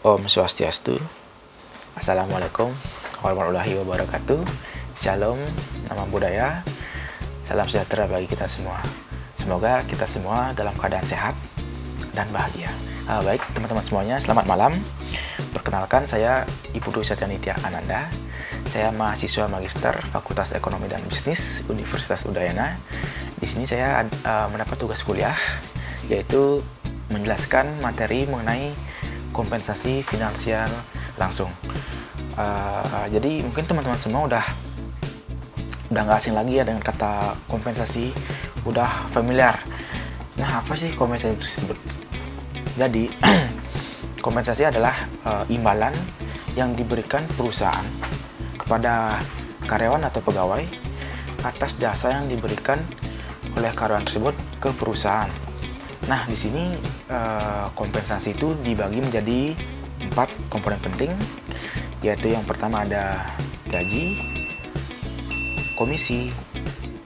Om Swastiastu. Assalamualaikum warahmatullahi wabarakatuh. Shalom, nama budaya. Salam sejahtera bagi kita semua. Semoga kita semua dalam keadaan sehat dan bahagia. Baik teman-teman semuanya, selamat malam. Perkenalkan, saya Ibu Dwi Satyanitya Ananda. Saya mahasiswa magister Fakultas Ekonomi dan Bisnis Universitas Udayana. Di sini saya mendapat tugas kuliah, yaitu menjelaskan materi mengenai kompensasi finansial langsung. Jadi mungkin teman-teman semua udah nggak asing lagi ya dengan kata kompensasi, udah familiar. Nah, apa sih kompensasi tersebut? Jadi kompensasi adalah imbalan yang diberikan perusahaan kepada karyawan atau pegawai atas jasa yang diberikan oleh karyawan tersebut ke perusahaan. Nah, di sini kompensasi itu dibagi menjadi 4 komponen penting, yaitu yang pertama ada gaji, komisi,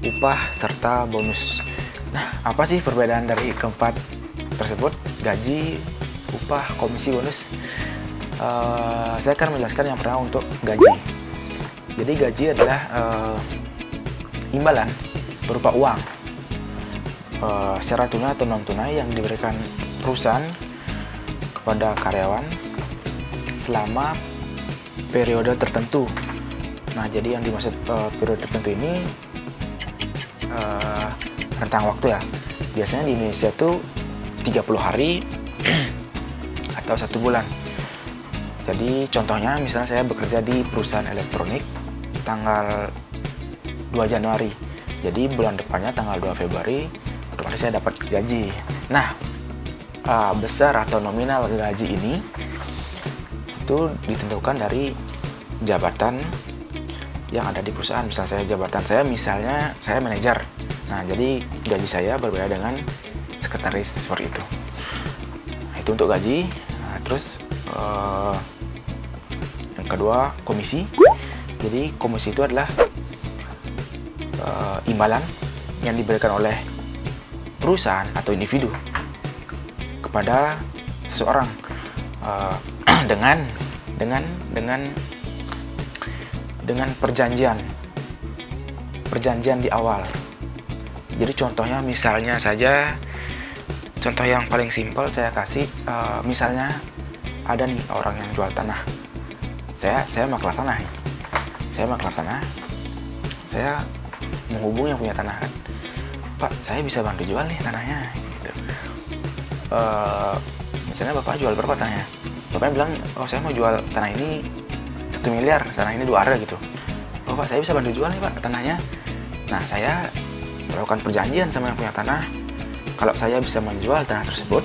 upah, serta bonus. Nah, apa sih perbedaan dari keempat tersebut? Gaji, upah, komisi, bonus. Saya akan menjelaskan yang pertama untuk gaji. Jadi gaji adalah imbalan berupa uang secara tunai atau non tunai yang diberikan perusahaan kepada karyawan selama periode tertentu. Nah, jadi yang dimaksud periode tertentu ini rentang waktu ya. Biasanya di Indonesia tuh 30 hari atau 1 bulan. Jadi contohnya misalnya saya bekerja di perusahaan elektronik tanggal 2 Januari. Jadi bulan depannya tanggal 2 Februari otomatis saya dapat gaji. Nah, besar atau nominal gaji ini itu ditentukan dari jabatan yang ada di perusahaan. Misalnya saya manajer. Nah, jadi gaji saya berbeda dengan sekretaris seperti itu. Nah, itu untuk gaji. Nah, terus yang kedua, komisi. Jadi komisi itu adalah imbalan yang diberikan oleh perusahaan atau individu kepada seseorang dengan perjanjian di awal. Jadi contohnya misalnya saja, contoh yang paling simpel saya kasih, misalnya ada nih orang yang jual tanah. Saya maklar tanah nih. Saya menghubungi yang punya tanah kan. Pak, saya bisa bantu jual nih tanahnya gitu. Misalnya Bapak jual berapa tanahnya? Bapaknya bilang, oh saya mau jual tanah ini 1 miliar, tanah ini 2 area gitu. Oh Pak, saya bisa bantu jual nih Pak tanahnya. Nah, saya melakukan perjanjian sama yang punya tanah. Kalau saya bisa menjual tanah tersebut,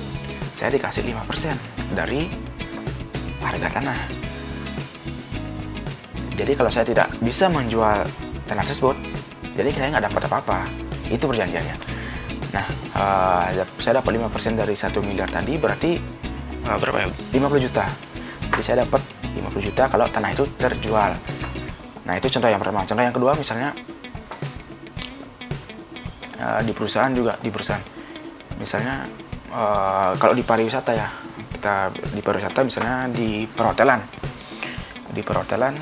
saya dikasih 5% dari harga tanah. Jadi kalau saya tidak bisa menjual tanah tersebut, jadi saya nggak dapat apa-apa. Itu perjanjiannya. Nah, saya dapat 5% dari 1 miliar tadi, berarti berapa ya? 50 juta. Jadi saya dapat 50 juta kalau tanah itu terjual. Nah, itu contoh yang pertama. Contoh yang kedua, misalnya di perusahaan. Misalnya kalau di pariwisata ya, kita di pariwisata misalnya di perhotelan. Di perhotelan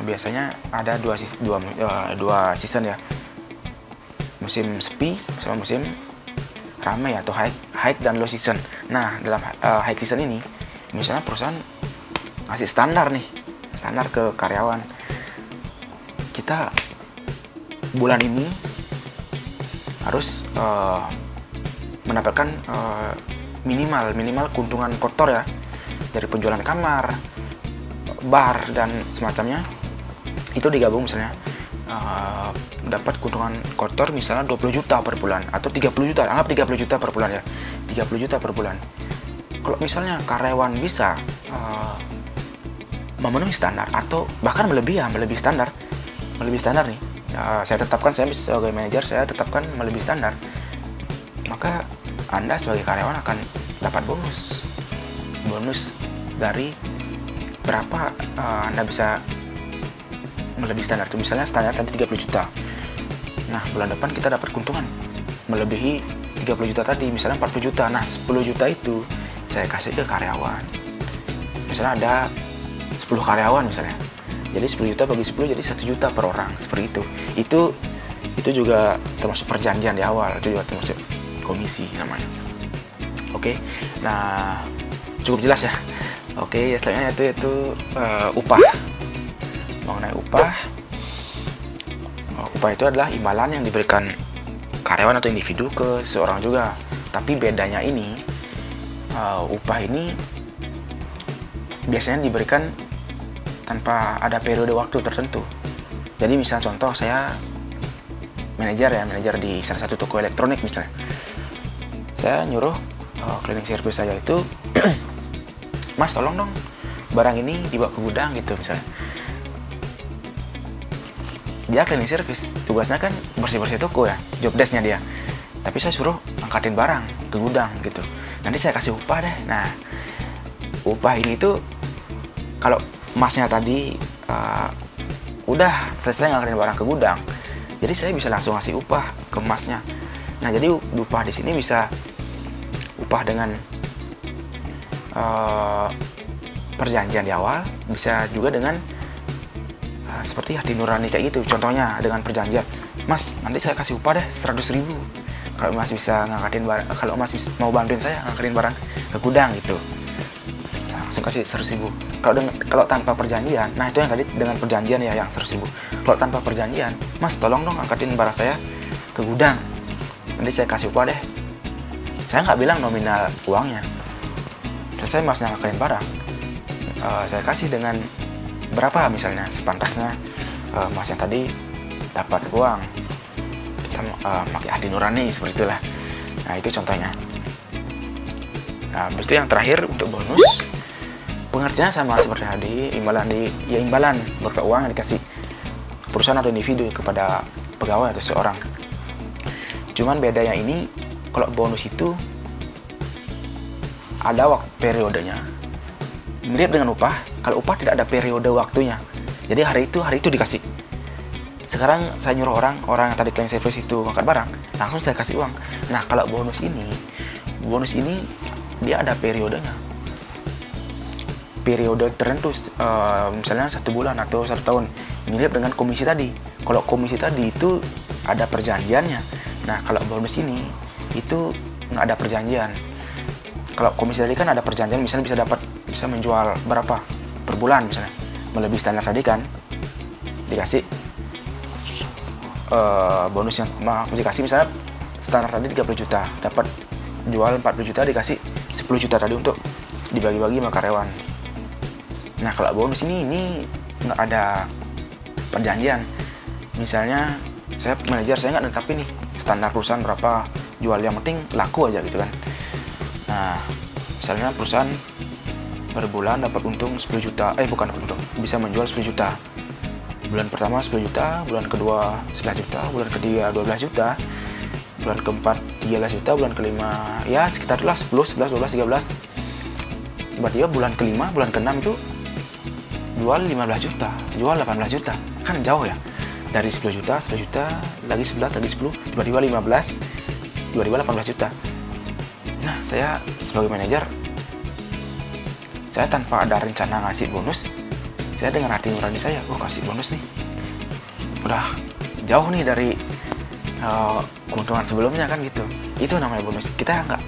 biasanya ada dua season ya. Musim sepi sama musim ramai atau high dan low season. Nah, dalam high season ini misalnya perusahaan ngasih standar ke karyawan. Kita bulan ini harus mendapatkan minimal keuntungan kotor ya, dari penjualan kamar, bar dan semacamnya. Itu digabung misalnya dapat keuntungan kotor misalnya 20 juta per bulan atau 30 juta, anggap 30 juta per bulan ya, 30 juta per bulan. Kalau misalnya karyawan bisa memenuhi standar atau bahkan melebihi standar nih, saya sebagai manajer, saya tetapkan melebihi standar, maka Anda sebagai karyawan akan dapat bonus dari berapa Anda bisa melebihi standar itu. Misalnya standar tadi 30 juta. Nah, bulan depan kita dapat keuntungan melebihi 30 juta tadi, misalnya 40 juta. Nah, 10 juta itu saya kasih ke karyawan. misalnya ada 10 karyawan misalnya, jadi 10 juta bagi 10 jadi 1 juta per orang, seperti itu juga termasuk perjanjian di awal, itu juga termasuk komisi namanya. Oke, nah cukup jelas ya. Oke, selanjutnya itu upah. Mengenai upah itu adalah imbalan yang diberikan karyawan atau individu ke seorang juga. Tapi bedanya ini, upah ini biasanya diberikan tanpa ada periode waktu tertentu. Jadi misal contoh, saya manajer di salah satu toko elektronik misalnya. Saya nyuruh cleaning service saya itu, Mas tolong dong barang ini dibawa ke gudang gitu misalnya. Dia cleaning service, tugasnya kan bersih-bersih toko ya, job desk-nya dia. Tapi saya suruh angkatin barang ke gudang gitu. Nanti saya kasih upah deh. Nah, upah ini tuh kalau masnya tadi udah selesai ngangkatin barang ke gudang, jadi saya bisa langsung ngasih upah ke masnya. Nah, jadi upah di sini bisa upah dengan perjanjian di awal, bisa juga dengan seperti hati nurani kayak gitu. Contohnya dengan perjanjian, Mas nanti saya kasih upah deh 100.000 kalau Mas bisa ngangkatin barang, kalau Mas mau bantuin saya ngangkatin barang ke gudang gitu, saya langsung kasih 100.000. Kalau tanpa perjanjian, nah itu yang tadi dengan perjanjian ya yang 100.000. Kalau tanpa perjanjian, Mas tolong dong angkatin barang saya ke gudang, nanti saya kasih upah deh. Saya nggak bilang nominal uangnya. Selesai Mas ngangkatin barang, saya kasih dengan berapa misalnya, sepantasnya Mas yang tadi dapat uang, kita pakai hati nurani seperti itulah. Nah itu contohnya. Nah habis itu yang terakhir untuk bonus, pengertiannya sama seperti tadi, imbalan berupa uang yang dikasih perusahaan atau individu kepada pegawai atau seseorang. Cuman bedanya ini, kalau bonus itu ada periodenya, mirip dengan upah. Kalau upah tidak ada periode waktunya, jadi hari itu dikasih. Sekarang saya nyuruh orang yang tadi cleaning service itu ngangkat barang, langsung saya kasih uang. Nah kalau bonus ini dia ada periodenya, periode tertentu, misalnya 1 bulan atau 1 tahun, mirip dengan komisi tadi. Kalau komisi tadi itu ada perjanjiannya, nah kalau bonus ini itu nggak ada perjanjian. Kalau komisi tadi kan ada perjanjian, misalnya bisa menjual berapa per bulan, misalnya melebihi standar tadi kan, dikasih bonus yang dikasih misalnya standar tadi 30 juta, dapat jual 40 juta, dikasih 10 juta tadi untuk dibagi-bagi sama karyawan. Nah kalau bonus ini nggak ada perjanjian. Misalnya saya manajer, saya nggak netapin nih standar perusahaan berapa jual, yang penting laku aja gitu kan. Nah misalnya perusahaan per bulan dapat untung 10 juta, bisa menjual 10 juta. Bulan pertama 10 juta, bulan kedua 11 juta, bulan ketiga 12 juta, bulan keempat 13 juta, bulan kelima ya sekitar lah 10, 11, 12, 13. Tiba-tiba bulan kelima, bulan keenam itu jual 15 juta, jual 18 juta. Kan jauh ya. Dari 10 juta, lagi 11, lagi 10, tiba-tiba 15, tiba-tiba 18 juta. Nah, saya sebagai manajer, saya tanpa ada rencana ngasih bonus, saya dengan hati nurani saya, kasih bonus nih. Udah jauh nih dari keuntungan sebelumnya kan gitu. Itu namanya bonus. Kita nggak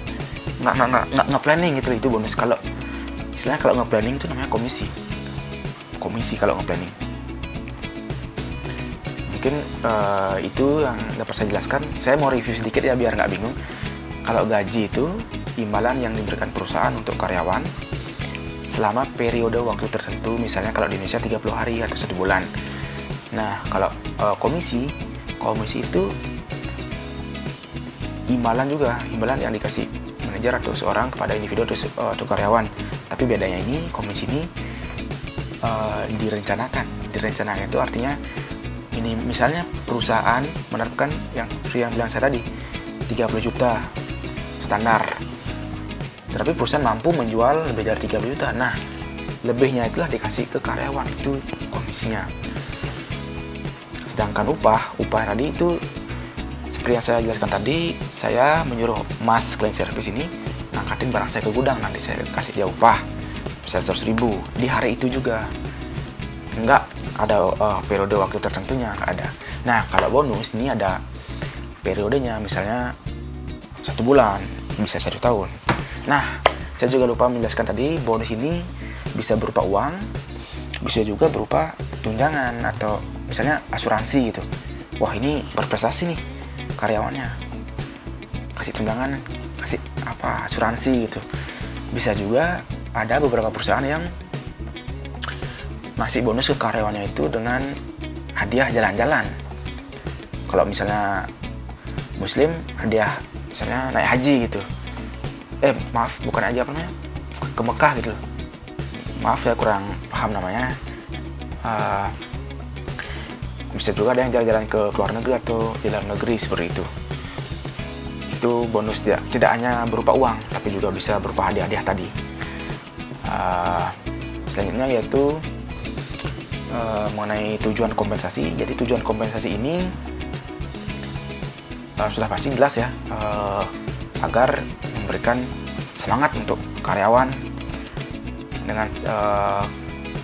nge-planning gitu, itu bonus. Kalau istilahnya kalau nge-planning itu namanya komisi kalau nge-planning. Mungkin itu yang dapat saya jelaskan. Saya mau review sedikit ya biar nggak bingung. Kalau gaji itu imbalan yang diberikan perusahaan untuk karyawan selama periode waktu tertentu, misalnya kalau di Indonesia 30 hari atau 1 bulan. Nah, kalau komisi itu imbalan yang dikasih manajer atau seorang kepada individu atau karyawan. Tapi bedanya ini, komisi ini direncanakan itu artinya ini, misalnya perusahaan menerapkan yang bilang saya tadi 30 juta standar, tapi perusahaan mampu menjual lebih dari 30 juta. Nah, lebihnya itulah dikasih ke karyawan, itu komisinya. Sedangkan upah tadi itu seperti yang saya jelaskan tadi, saya menyuruh Mas cleaning service ini ngangkatin barang saya ke gudang, nanti saya kasih dia upah bisa 100.000 di hari itu juga. Nggak ada periode waktu tertentunya, nggak ada. Nah, kalau bonus ini ada periodenya, misalnya 1 bulan, bisa 1 tahun. Nah, saya juga lupa menjelaskan tadi, bonus ini bisa berupa uang, bisa juga berupa tunjangan atau misalnya asuransi gitu. Wah, ini berprestasi nih karyawannya, kasih tunjangan, kasih asuransi gitu. Bisa juga ada beberapa perusahaan yang ngasih bonus ke karyawannya itu dengan hadiah jalan-jalan. Kalau misalnya Muslim, hadiah misalnya naik haji gitu. Maaf, bukan haji, apa namanya, ke Mekah gitu. Maaf ya, kurang paham namanya. Bisa juga ada yang jalan-jalan ke luar negeri atau di dalam negeri seperti itu. Itu bonus tidak hanya berupa uang, tapi juga bisa berupa hadiah-hadiah tadi. Selanjutnya yaitu mengenai tujuan kompensasi. Jadi tujuan kompensasi ini sudah pasti jelas ya, agar memberikan semangat untuk karyawan. Dengan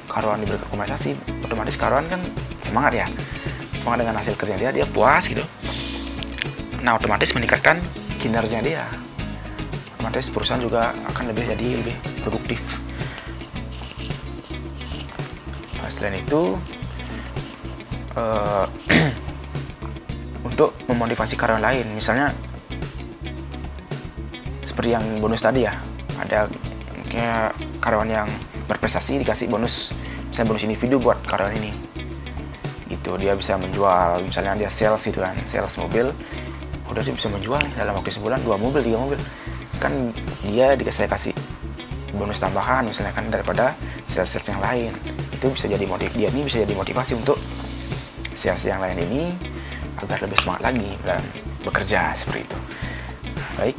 karyawan diberikan kompensasi, otomatis karyawan kan semangat ya, semangat dengan hasil kerja dia puas gitu. Nah, otomatis meningkatkan kinerja dia, otomatis perusahaan juga akan lebih produktif. Selain itu, untuk memotivasi karyawan lain, misalnya seperti yang bonus tadi ya, ada karyawan yang berprestasi dikasih bonus, misalnya bonus individu buat karyawan ini gitu. Dia bisa menjual, misalnya dia sales gitu kan, sales mobil, udah dia bisa menjual dalam waktu sebulan 2 mobil 3 mobil kan, dia kasih bonus tambahan misalnya kan, daripada sales yang lain. Itu bisa jadi motivasi untuk sales yang lain ini agar lebih semangat lagi dan bekerja seperti itu. Baik,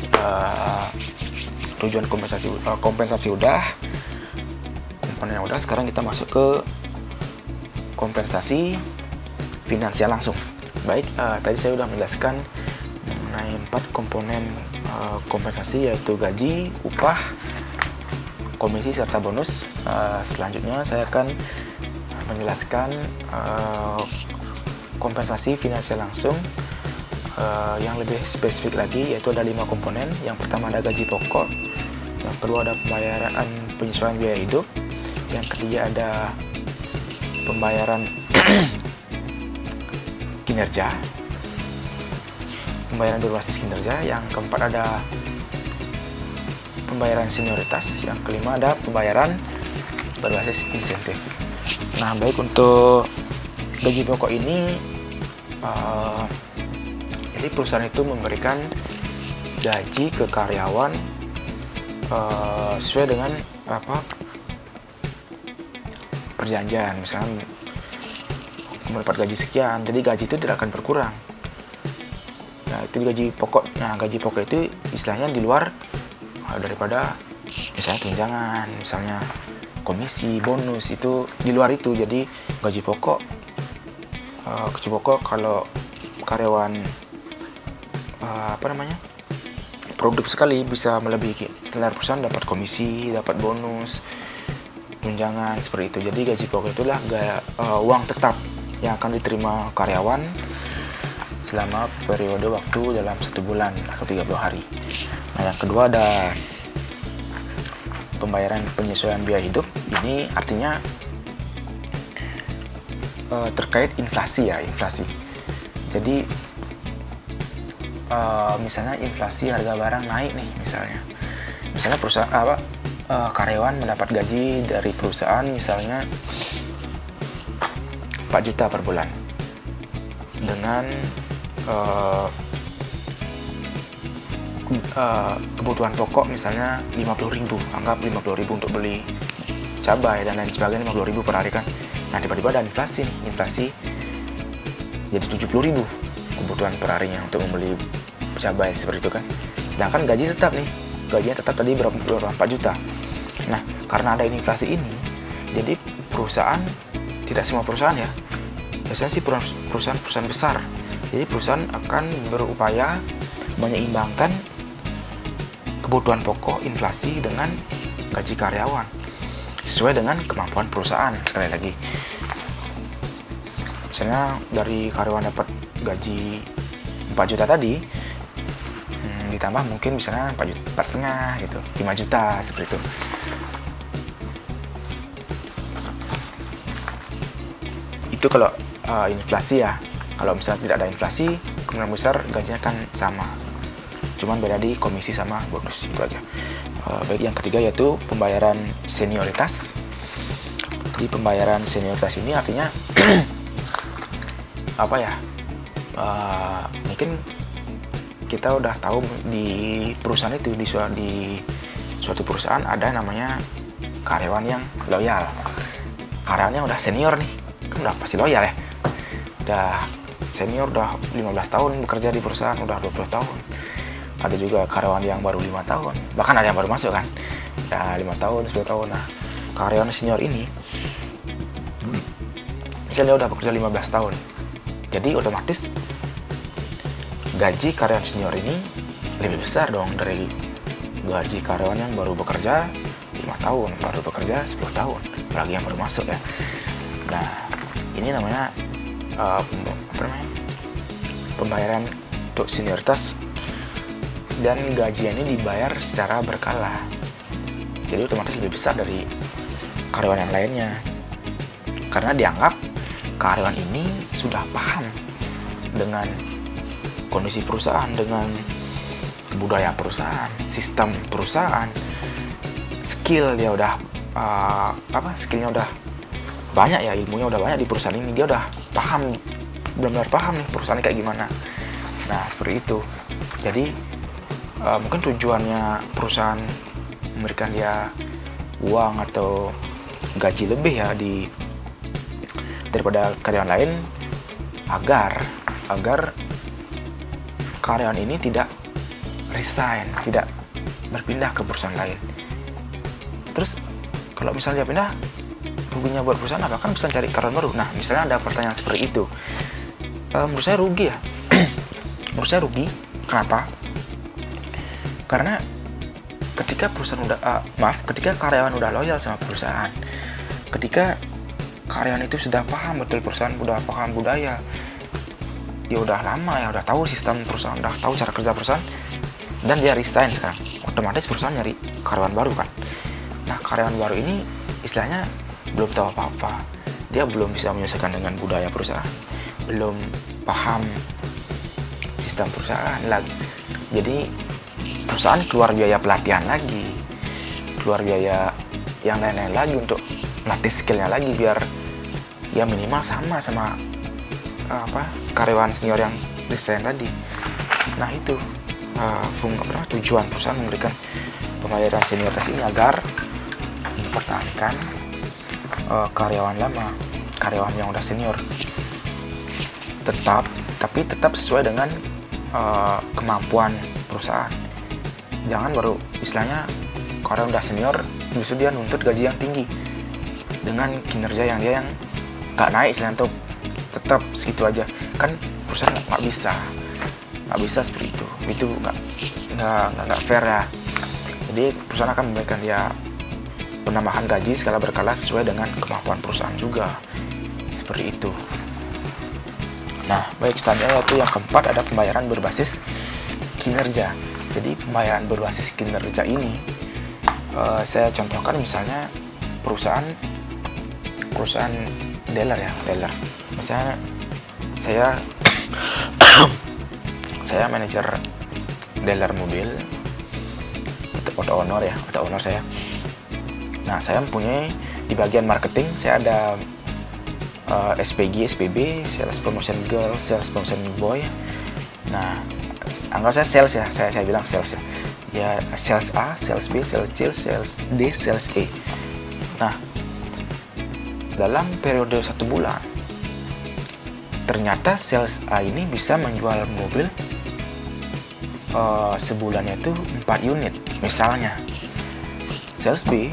tujuan kompensasi udah, komponennya udah. Sekarang kita masuk ke kompensasi finansial langsung. Baik, tadi saya sudah menjelaskan mengenai 4 komponen kompensasi, yaitu gaji, upah, komisi, serta bonus. Selanjutnya saya akan menjelaskan kompensasi finansial langsung yang lebih spesifik lagi, yaitu ada 5 komponen. Yang pertama ada gaji pokok, yang kedua ada pembayaran penyesuaian biaya hidup, yang ketiga ada pembayaran kinerja, pembayaran berbasis kinerja, yang keempat ada pembayaran senioritas, yang kelima ada pembayaran berbasis insentif. Nah, baik, untuk gaji pokok ini, jadi perusahaan itu memberikan gaji ke karyawan sesuai dengan perjanjian. Misalnya mendapat gaji sekian, jadi gaji itu tidak akan berkurang. Nah, itu gaji pokok. Nah, gaji pokok itu istilahnya di luar daripada misalnya tunjangan, misalnya komisi, bonus, itu di luar itu. Jadi gaji pokok kalau karyawan produktif sekali, bisa melebihi standar perusahaan, dapat komisi, dapat bonus, tunjangan seperti itu. Jadi gaji pokok itulah uang tetap yang akan diterima karyawan selama periode waktu dalam 1 bulan atau 30 hari. Nah, yang kedua ada pembayaran penyesuaian biaya hidup. Ini artinya terkait inflasi ya, inflasi. Jadi misalnya inflasi harga barang naik nih, misalnya perusahaan karyawan mendapat gaji dari perusahaan misalnya 4 juta per bulan, dengan kebutuhan pokok misalnya 50.000, anggap 50.000 untuk beli cabai dan lain sebagainya, 50.000 per hari kan. Nah, tiba-tiba ada inflasi jadi 70.000 kebutuhan per harinya untuk membeli cabai seperti itu kan. Sedangkan gajinya tetap tadi berapa, 4 juta. Nah, karena ada inflasi ini, jadi perusahaan, tidak semua perusahaan ya, biasanya sih perusahaan besar, jadi perusahaan akan berupaya menyeimbangkan kebutuhan pokok inflasi dengan gaji karyawan. sesuai dengan kemampuan perusahaan. Sekali lagi, misalnya dari karyawan dapat gaji 4 juta tadi, ditambah mungkin misalnya 4 juta, 4,5 gitu, 5 juta seperti itu. Itu kalau inflasi ya. Kalau misalnya tidak ada inflasi, kemungkinan besar gajinya kan sama, cuman beda di komisi sama bonus, itu aja. Baik, yang ketiga yaitu pembayaran senioritas. Di pembayaran senioritas ini artinya apa ya, mungkin kita udah tahu di perusahaan itu, di suatu perusahaan ada namanya karyawan yang loyal. Karyawannya udah senior nih, kan udah pasti loyal ya, udah senior, udah 15 tahun bekerja di perusahaan, udah 20 tahun. Ada juga karyawan yang baru 5 tahun, bahkan ada yang baru masuk kan, ya 5 tahun, 10 tahun. Nah, karyawan senior ini misalnya dia udah bekerja 15 tahun, jadi otomatis gaji karyawan senior ini lebih besar dong dari gaji karyawan yang baru bekerja 5 tahun, baru bekerja 10 tahun, apalagi yang baru masuk ya. Nah, ini namanya pembayaran untuk senioritas, dan gaji ini dibayar secara berkala, jadi otomatis lebih besar dari karyawan yang lainnya, karena dianggap karyawan ini sudah paham dengan kondisi perusahaan, dengan budaya perusahaan, sistem perusahaan, skill dia udah skillnya udah banyak ya, ilmunya udah banyak di perusahaan ini, dia udah paham, benar-benar paham nih perusahaan kayak gimana. Nah, seperti itu. Jadi mungkin tujuannya perusahaan memberikan dia uang atau gaji lebih ya daripada karyawan lain, agar karyawan ini tidak resign, tidak berpindah ke perusahaan lain. Terus kalau misalnya dia pindah, ruginya buat perusahaan apa? Kan bisa cari karyawan baru. Nah, misalnya ada pertanyaan seperti itu, menurut saya rugi ya. Menurut saya rugi. Kenapa? Karena ketika perusahaan ketika karyawan udah loyal sama perusahaan, ketika karyawan itu sudah paham betul perusahaan, udah paham budaya, ya udah lama ya, udah tahu sistem perusahaan, udah tahu cara kerja perusahaan, dan dia resign sekarang, otomatis perusahaan nyari karyawan baru kan. Nah, karyawan baru ini istilahnya belum tahu apa-apa, dia belum bisa menyesuaikan dengan budaya perusahaan, belum paham sistem perusahaan lagi. Jadi perusahaan keluar biaya pelatihan lagi, keluar biaya yang lain-lain lagi untuk latih skillnya lagi, biar ya minimal sama karyawan senior yang resign tadi. Nah, itu tujuan perusahaan memberikan pembayaran senioritas ini agar mempertahankan karyawan lama, karyawan yang udah senior, tapi tetap sesuai dengan kemampuan perusahaan. Jangan baru istilahnya karyawan udah senior justru dia nuntut gaji yang tinggi dengan kinerja yang dia yang nggak naik, istilahnya tuh tetap segitu aja, kan perusahaan nggak bisa seperti itu nggak fair ya. Jadi perusahaan akan memberikan dia penambahan gaji skala berkala sesuai dengan kemampuan perusahaan juga, seperti itu. Nah, baik, selanjutnya yaitu yang keempat, ada pembayaran berbasis kinerja. Jadi pembayaran berbasis kinerja ini saya contohkan misalnya perusahaan dealer. Misalnya saya manajer dealer mobil, auto owner saya. Nah, saya mempunyai di bagian marketing, saya ada SPG, SPB, Sales Promotion Girl, Sales Promotion Boy. Nah, anggap saya sales ya, saya bilang sales ya. Ya, sales A, sales B, sales C, sales D, sales E. Nah, dalam periode 1 bulan, ternyata sales A ini bisa menjual mobil sebulannya itu 4 unit misalnya. Sales B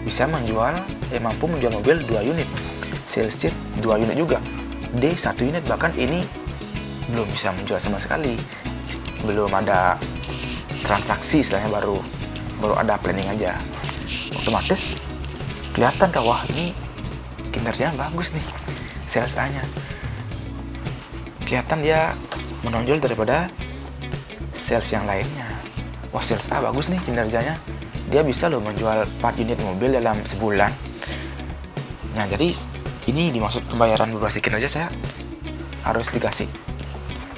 bisa mampu menjual mobil 2 unit. Sales C 2 unit juga. D 1 unit, bahkan ini belum bisa menjual sama sekali. Belum ada transaksi, istilahnya baru ada planning aja. Otomatis kelihatan kah, wah ini kinerjanya bagus nih, sales A-nya kelihatan dia menonjol daripada sales yang lainnya. Wah, sales A bagus nih kinerjanya, dia bisa loh menjual 4 unit mobil dalam sebulan. Nah, jadi ini dimaksud pembayaran berbasis kinerja. Saya harus dikasih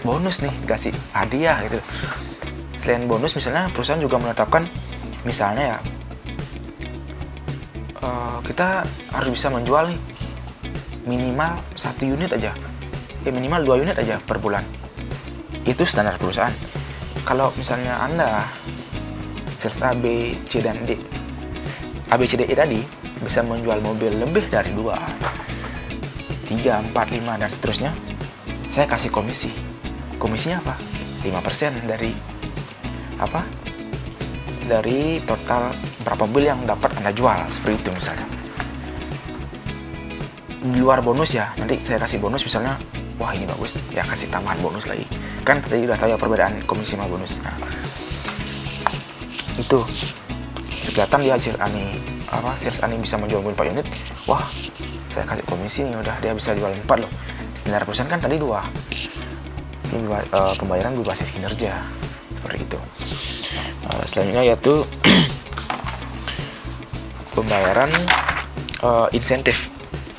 bonus nih, dikasih hadiah gitu. Selain bonus, misalnya perusahaan juga menetapkan, misalnya ya, kita harus bisa menjual nih minimal 1 unit aja, minimal 2 unit aja per bulan. Itu standar perusahaan. Kalau misalnya Anda sales A, B, C, dan D, A, B, C, D, E tadi bisa menjual mobil lebih dari 2, 3, 4, 5, dan seterusnya, saya kasih komisi. Komisinya apa? 5% dari dari total berapa mobil yang dapat Anda jual, seperti itu misalnya. Di luar bonus ya, nanti saya kasih bonus misalnya, wah ini bagus, ya kasih tambahan bonus lagi. Kan tadi udah tahu ya perbedaan komisi sama bonus. Nah, itu kelihatan dia sales ani bisa menjual mobil 4 unit, wah saya kasih komisi nih, udah dia bisa jual 4 loh. Standar perusahaan kan tadi 2. Ini pembayaran berbasis kinerja, seperti itu. Selanjutnya yaitu pembayaran insentif.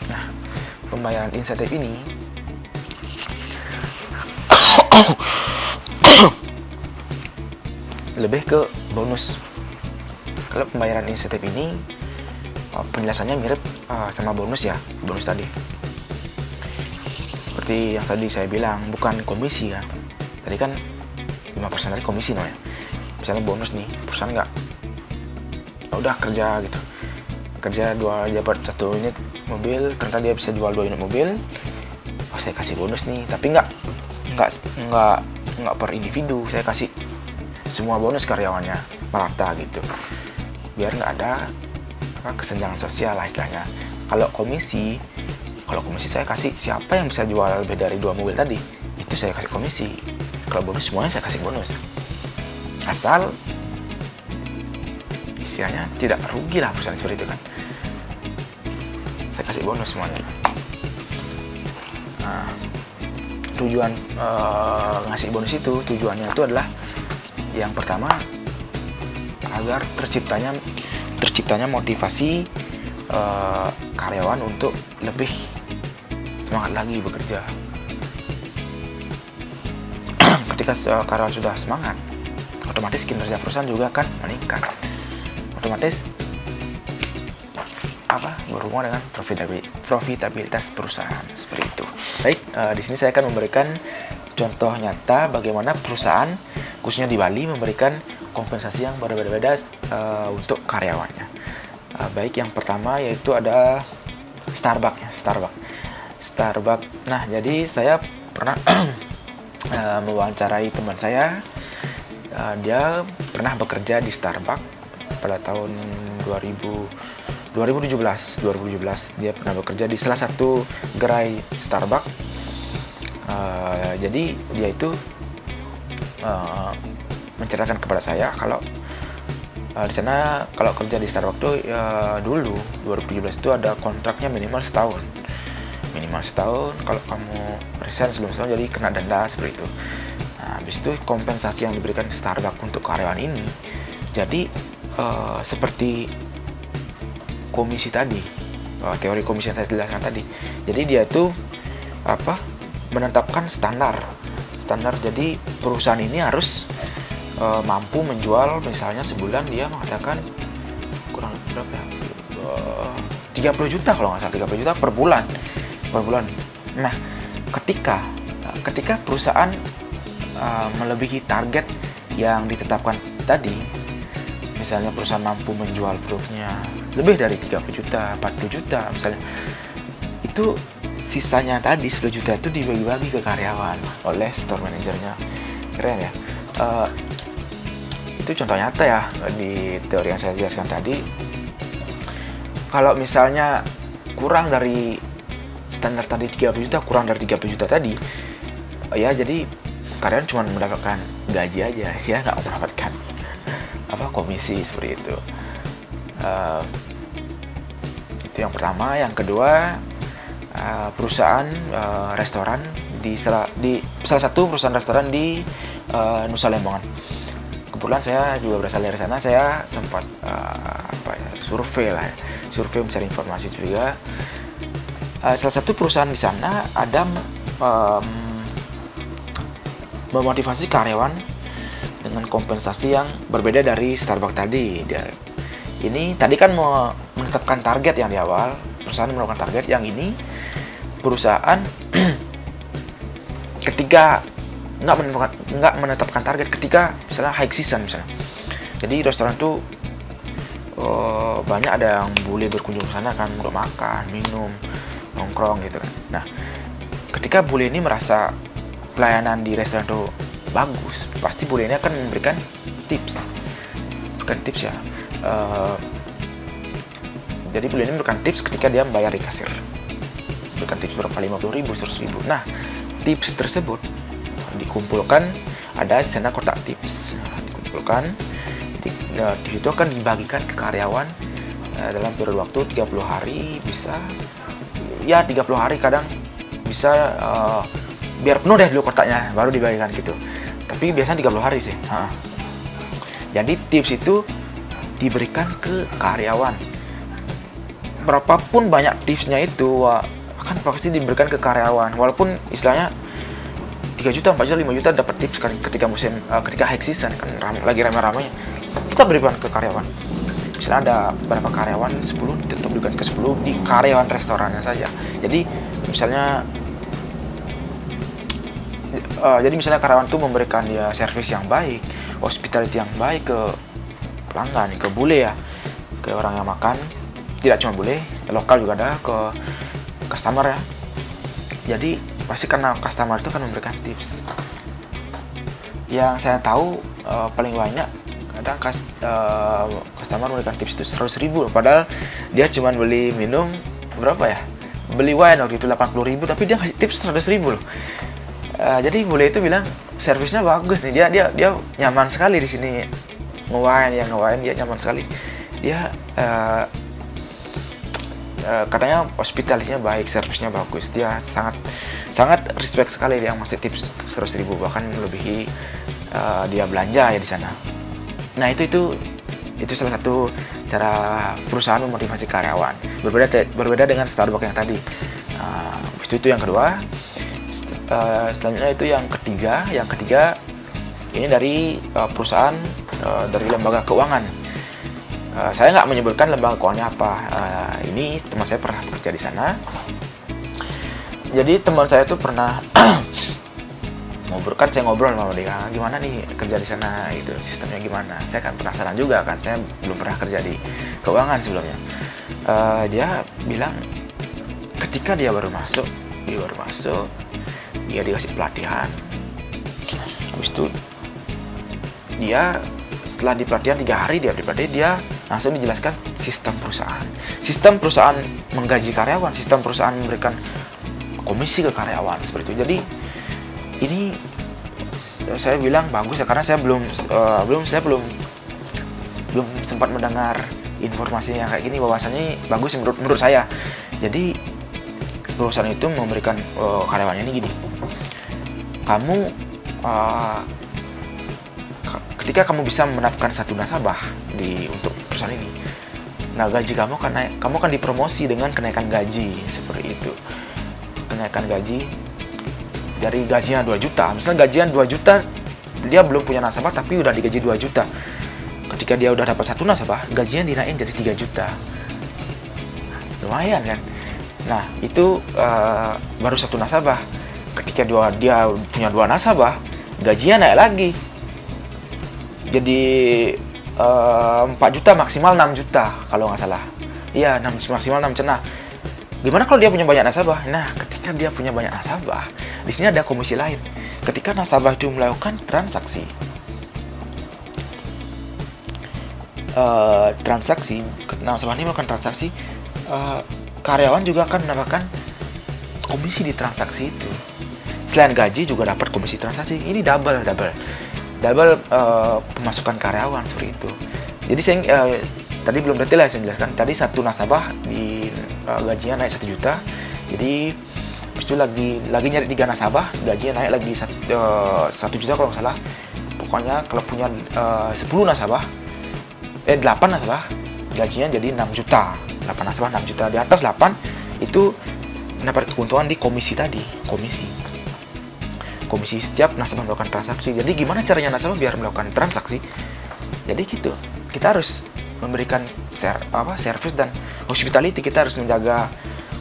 Nah, pembayaran insentif ini lebih ke bonus. Kalau pembayaran insentif ini penjelasannya mirip sama bonus ya, bonus tadi. Seperti yang tadi saya bilang, bukan komisi kan. Tadi kan 5% dari komisi namanya. Misalnya bonus nih, perusahaan nggak udah kerja gitu, kerja dapat 1 unit mobil, ternyata dia bisa jual 2 unit mobil, saya kasih bonus nih. Tapi nggak per individu, saya kasih semua bonus karyawannya merata gitu, biar nggak ada kesenjangan sosial lah istilahnya. Kalau komisi saya kasih siapa yang bisa jual lebih dari 2 mobil tadi, itu saya kasih komisi. Kalau bonus semuanya saya kasih bonus, asal istilahnya tidak rugi lah perusahaan seperti itu kan. Saya kasih bonus semuanya. Nah, tujuan ngasih bonus itu, tujuannya itu adalah yang pertama agar terciptanya motivasi karyawan untuk lebih semangat lagi bekerja. Ketika karyawan sudah semangat, otomatis kinerja perusahaan juga akan meningkat. Otomatis berhubungan dengan profitabilitas perusahaan, seperti itu. Baik, di sini saya akan memberikan contoh nyata bagaimana perusahaan khususnya di Bali memberikan kompensasi yang berbeda-beda untuk karyawannya. Baik, yang pertama yaitu ada Starbucks. Nah, jadi saya pernah mewawancarai teman saya. Dia pernah bekerja di Starbucks pada tahun 2017. Dia pernah bekerja di salah satu gerai Starbucks. Jadi dia itu menceritakan kepada saya kalau di sana kalau kerja di Starbucks tuh dulu 2017 itu ada kontraknya minimal setahun. Kalau kamu resign sebelum setahun jadi kena denda, seperti itu. Nah, habis itu kompensasi yang diberikan Starbucks untuk karyawan ini jadi seperti komisi tadi, teori komisi yang saya jelaskan tadi. Jadi dia itu menetapkan standar. Jadi perusahaan ini harus mampu menjual, misalnya sebulan dia mengatakan kurang berapa ya, 30 juta kalau nggak salah, 30 juta per bulan. Nah, ketika perusahaan melebihi target yang ditetapkan tadi, misalnya perusahaan mampu menjual produknya lebih dari 30 juta, 40 juta misalnya, itu sisanya tadi 10 juta itu dibagi-bagi ke karyawan oleh store manajernya. Keren ya. Itu contoh nyata ya di teori yang saya jelaskan tadi. Kalau misalnya kurang dari standar tadi 30 juta, kurang dari 30 juta tadi, ya jadi karyawan cuma mendapatkan gaji aja, ya nggak mendapatkan komisi, seperti itu. Itu yang pertama. Yang kedua, perusahaan restoran di salah satu perusahaan restoran di Nusa Lembongan. Kebetulan saya juga berasal dari sana. Saya sempat survei mencari informasi juga. Salah satu perusahaan di sana ada memotivasi karyawan dengan kompensasi yang berbeda dari Starbucks tadi. Ini tadi kan menetapkan target yang di awal, perusahaan melakukan target. Yang ini perusahaan ketika nggak menetapkan target ketika misalnya high season misalnya. Jadi restoran tuh banyak ada yang boleh berkunjung ke sana kan untuk makan, minum, nongkrong gitu kan. Nah, ketika bule ini merasa pelayanan di restoran itu bagus, pasti bule ini akan memberikan tips. Bukan tips ya. Jadi bule ini memberikan tips ketika dia membayar di kasir. Memberikan tips berapa, 50.000, 100.000. Nah, tips tersebut dikumpulkan, ada di sana kotak tips. Dikumpulkan, tips itu akan dibagikan ke karyawan dalam periode waktu 30 hari, bisa ya 30 hari, kadang bisa biar penuh deh dulu kotaknya baru dibagikan gitu. Tapi biasanya 30 hari sih. Jadi tips itu diberikan ke karyawan. Berapapun banyak tipsnya itu akan pasti diberikan ke karyawan. Walaupun istilahnya 3 juta, 4 juta, 5 juta dapat tips kan ketika ketika high season kan lagi ramai-ramainya, kita berikan ke karyawan. Misalnya ada berapa karyawan, 10, tetap berikan ke 10 di karyawan restorannya saja. Jadi misalnya karyawan itu memberikan dia servis yang baik, hospitality yang baik ke pelanggan, ke bule ya, ke orang yang makan. Tidak cuma bule, lokal juga ada, ke customer ya. Jadi pasti karena customer itu kan memberikan tips. Yang saya tahu paling banyak kadang customer memberikan tips itu 100.000, padahal dia cuma beli minum berapa ya, beli wine waktu itu 80.000, tapi dia kasih tips 100.000 loh. Jadi bule itu bilang servisnya bagus nih, dia nyaman sekali di sini nge-wine dia nyaman sekali. Dia katanya hospitality-nya baik, servisnya bagus. Dia sangat respect sekali dia ngasih tips 100.000, bahkan melebihi dia belanja ya di sana. Nah, itu salah satu cara perusahaan memotivasi karyawan. Berbeda dengan Starbucks yang tadi. Itu yang kedua. Selanjutnya itu yang ketiga. Yang ketiga ini dari perusahaan dari lembaga keuangan. Saya nggak menyebutkan lembaga keuangannya apa. Ini teman saya pernah bekerja di sana. Jadi teman saya tuh pernah saya ngobrol sama dia, gimana nih kerja di sana, itu sistemnya gimana. Saya kan penasaran juga kan, saya belum pernah kerja di keuangan sebelumnya. Dia bilang ketika dia baru masuk, dia dikasih pelatihan. Habis itu dia setelah di pelatihan 3 hari dia langsung dijelaskan sistem perusahaan menggaji karyawan, sistem perusahaan memberikan komisi ke karyawan seperti itu. Jadi ini saya bilang bagus ya, karena saya belum sempat mendengar informasi yang kayak gini. Bahwasanya bagus menurut saya. Jadi perusahaan itu memberikan karyawannya ini gini, kamu ketika kamu bisa menetapkan satu nasabah untuk perusahaan ini, nah gaji kamu kan dipromosi dengan kenaikan gaji seperti itu. Kenaikan gaji dari gajinya 2 juta, misalnya gajian 2 juta, dia belum punya nasabah tapi udah digaji 2 juta. Ketika dia udah dapat satu nasabah, gajinya dinaikin jadi 3 juta. Lumayan kan? Nah, itu baru satu nasabah. Ketika dia punya 2 nasabah, gajinya naik lagi. Jadi 4 juta maksimal 6 juta kalau nggak salah. Iya, maksimal 6 juta. Nah, gimana kalau dia punya banyak nasabah? Nah, ketika dia punya banyak nasabah, di sini ada komisi lain. Ketika nasabah itu melakukan transaksi, nasabah ini melakukan transaksi, karyawan juga akan mendapatkan komisi di transaksi itu. Selain gaji juga dapat komisi transaksi. Ini double pemasukan karyawan seperti itu. Jadi saya tadi belum detail ya saya jelaskan. Tadi satu nasabah gajinya naik 1 juta. Jadi habis itu lagi nyari 3 nasabah, gajinya naik lagi 1 juta kalau nggak salah. Pokoknya kalau punya 10 nasabah, 8 nasabah, gajinya jadi 6 juta. 8 nasabah 6 juta. Di atas 8 itu mendapat keuntungan di komisi tadi, komisi setiap nasabah melakukan transaksi. Jadi gimana caranya nasabah biar melakukan transaksi? Jadi gitu, kita harus memberikan service dan hospitality. Kita harus menjaga